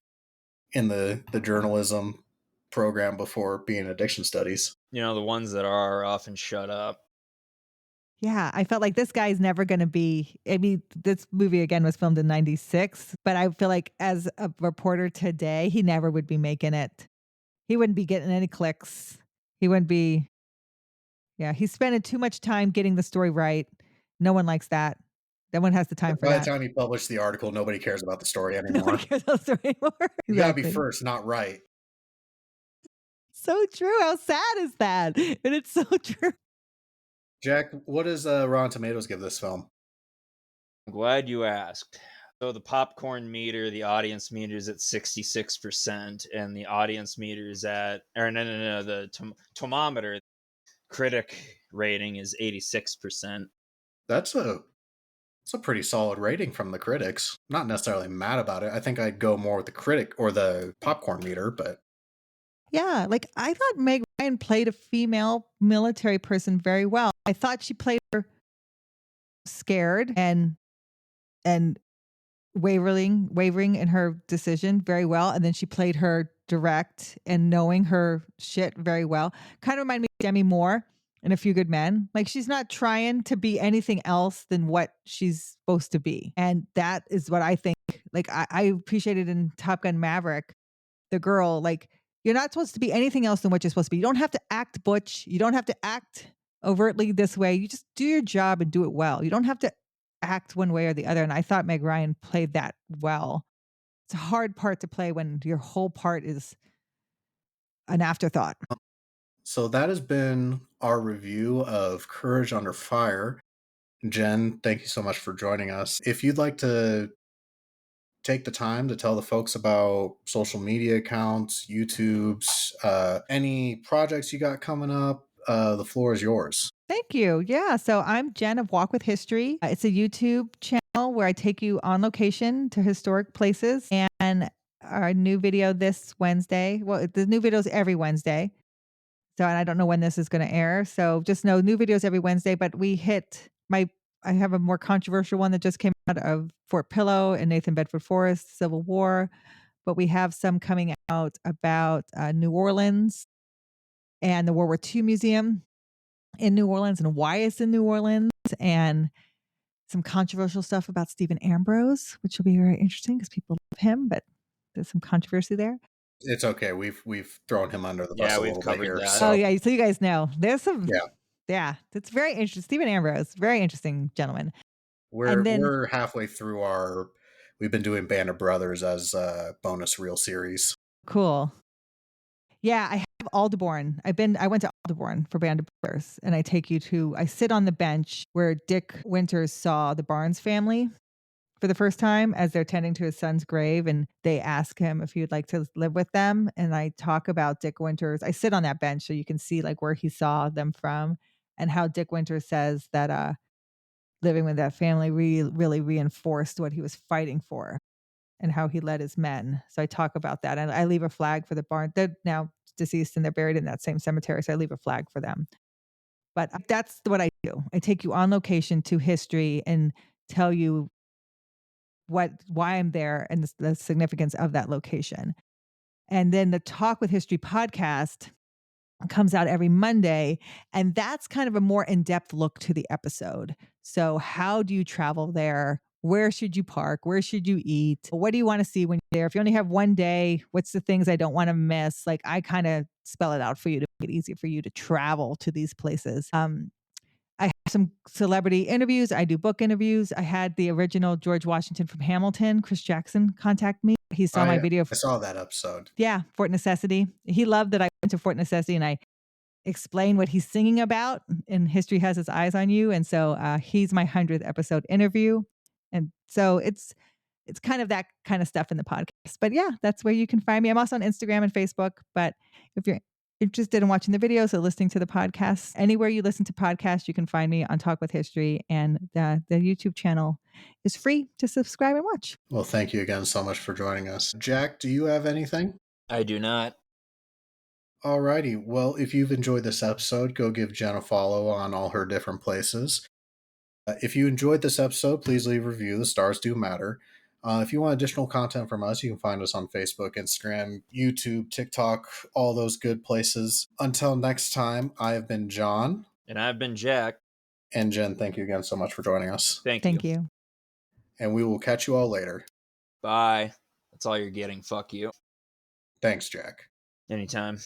in the journalism program before being addiction studies. You know, the ones that are often shut up. yeah, I felt like this guy's never going to be. I mean, this movie again was filmed in '96, but I feel like as a reporter today, he never would be making it. He wouldn't be getting any clicks. He wouldn't be. Yeah, he's spending too much time getting the story right. No one likes that. No one has the time for By the that. time he published the article, nobody cares about the story Nobody anymore. cares about the story anymore. You gotta be Exactly. first, not right. So true. How sad is that? And it's so true. Jack, what does Rotten Tomatoes give this film? I'm glad you asked. So the popcorn meter, the audience meter is at 66%, and the audience meter is the tomometer critic rating is 86%. That's a pretty solid rating from the critics. Not necessarily mad about it. I think I'd go more with the critic or the popcorn meter, but Yeah, like I thought Meg Ryan played a female military person very well. I thought she played her scared and wavering in her decision very well, and then she played her direct and knowing her shit very well. Kind of remind me of Demi Moore in A Few Good Men. Like she's not trying to be anything else than what she's supposed to be, and that is what I think. Like I appreciated in Top Gun Maverick, the girl. Like you're not supposed to be anything else than what you're supposed to be. You don't have to act butch. You don't have to act overtly this way. You just do your job and do it well. You don't have to act one way or the other. And I thought Meg Ryan played that well. It's a hard part to play when your whole part is an afterthought. so that has been our review of Courage Under Fire. Jen, thank you so much for joining us. If you'd like to take the time to tell the folks about social media accounts, YouTube's, any projects you got coming up, the floor is yours. Thank you. Yeah. So I'm Jenn of Walk with History. It's a YouTube channel where I take you on location to historic places. And our new video this Wednesday. Well, the new videos every Wednesday. So, and I don't know when this is going to air. So just know new videos every Wednesday. But I have a more controversial one that just came out of Fort Pillow and Nathan Bedford Forrest, Civil War. But we have some coming out about New Orleans and the World War II Museum in New Orleans and why it's in New Orleans, and some controversial stuff about Stephen Ambrose, which will be very interesting because people love him, but there's some controversy there. It's okay. We've thrown him under the bus Yeah, a we've little bit covered here. that. So Oh yeah, so you guys know there's some. Yeah. Yeah, it's very interesting. Stephen Ambrose, very interesting gentleman. we're halfway through we've been doing Band of Brothers as a bonus reel series. Cool. Yeah, I have Aldeborn. I went to Aldeborn for Band of Brothers, and I sit on the bench where Dick Winters saw the Barnes family for the first time as they're tending to his son's grave, and they ask him if he'd like to live with them. And I talk about Dick Winters. I sit on that bench so you can see like where he saw them from, and how Dick Winters says that living with that family really reinforced what he was fighting for and how he led his men. So I talk about that. And I leave a flag for the barn. They're now deceased and they're buried in that same cemetery. So I leave a flag for them. But that's what I do. I take you on location to history and tell you why I'm there and the significance of that location. And then the Talk with History podcast comes out every Monday, and that's kind of a more in-depth look to the episode. So how do you travel there? Where should you park? Where should you eat? What do you want to see when you're there? If you only have one day, what's the things I don't want to miss? Like I kind of spell it out for you to make it easy for you to travel to these places. I have some celebrity interviews. I do book interviews. I had the original George Washington from Hamilton, Chris Jackson, contact me. He saw my video. I saw that episode. Yeah, Fort Necessity. He loved that I went to Fort Necessity and I explained what he's singing about. And history has its eyes on you. And so he's my 100th episode interview. And so it's kind of that kind of stuff in the podcast. But yeah, that's where you can find me. I'm also on Instagram and Facebook. But if you're interested in watching the videos or listening to the podcast, anywhere you listen to podcasts, you can find me on Talk with History. And the YouTube channel is free to subscribe and watch. Well, thank you again so much for joining us. Jack, do you have anything? I do not. Alrighty. Well, if you've enjoyed this episode, go give Jenn a follow on all her different places. If you enjoyed this episode, please leave a review. The stars do matter. If you want additional content from us, you can find us on Facebook, Instagram, YouTube, TikTok, all those good places. Until next time, I have been John. And I've been Jack. And Jenn, thank you again so much for joining us. Thank you. And we will catch you all later. Bye. That's all you're getting. Fuck you. Thanks, Jack. Anytime.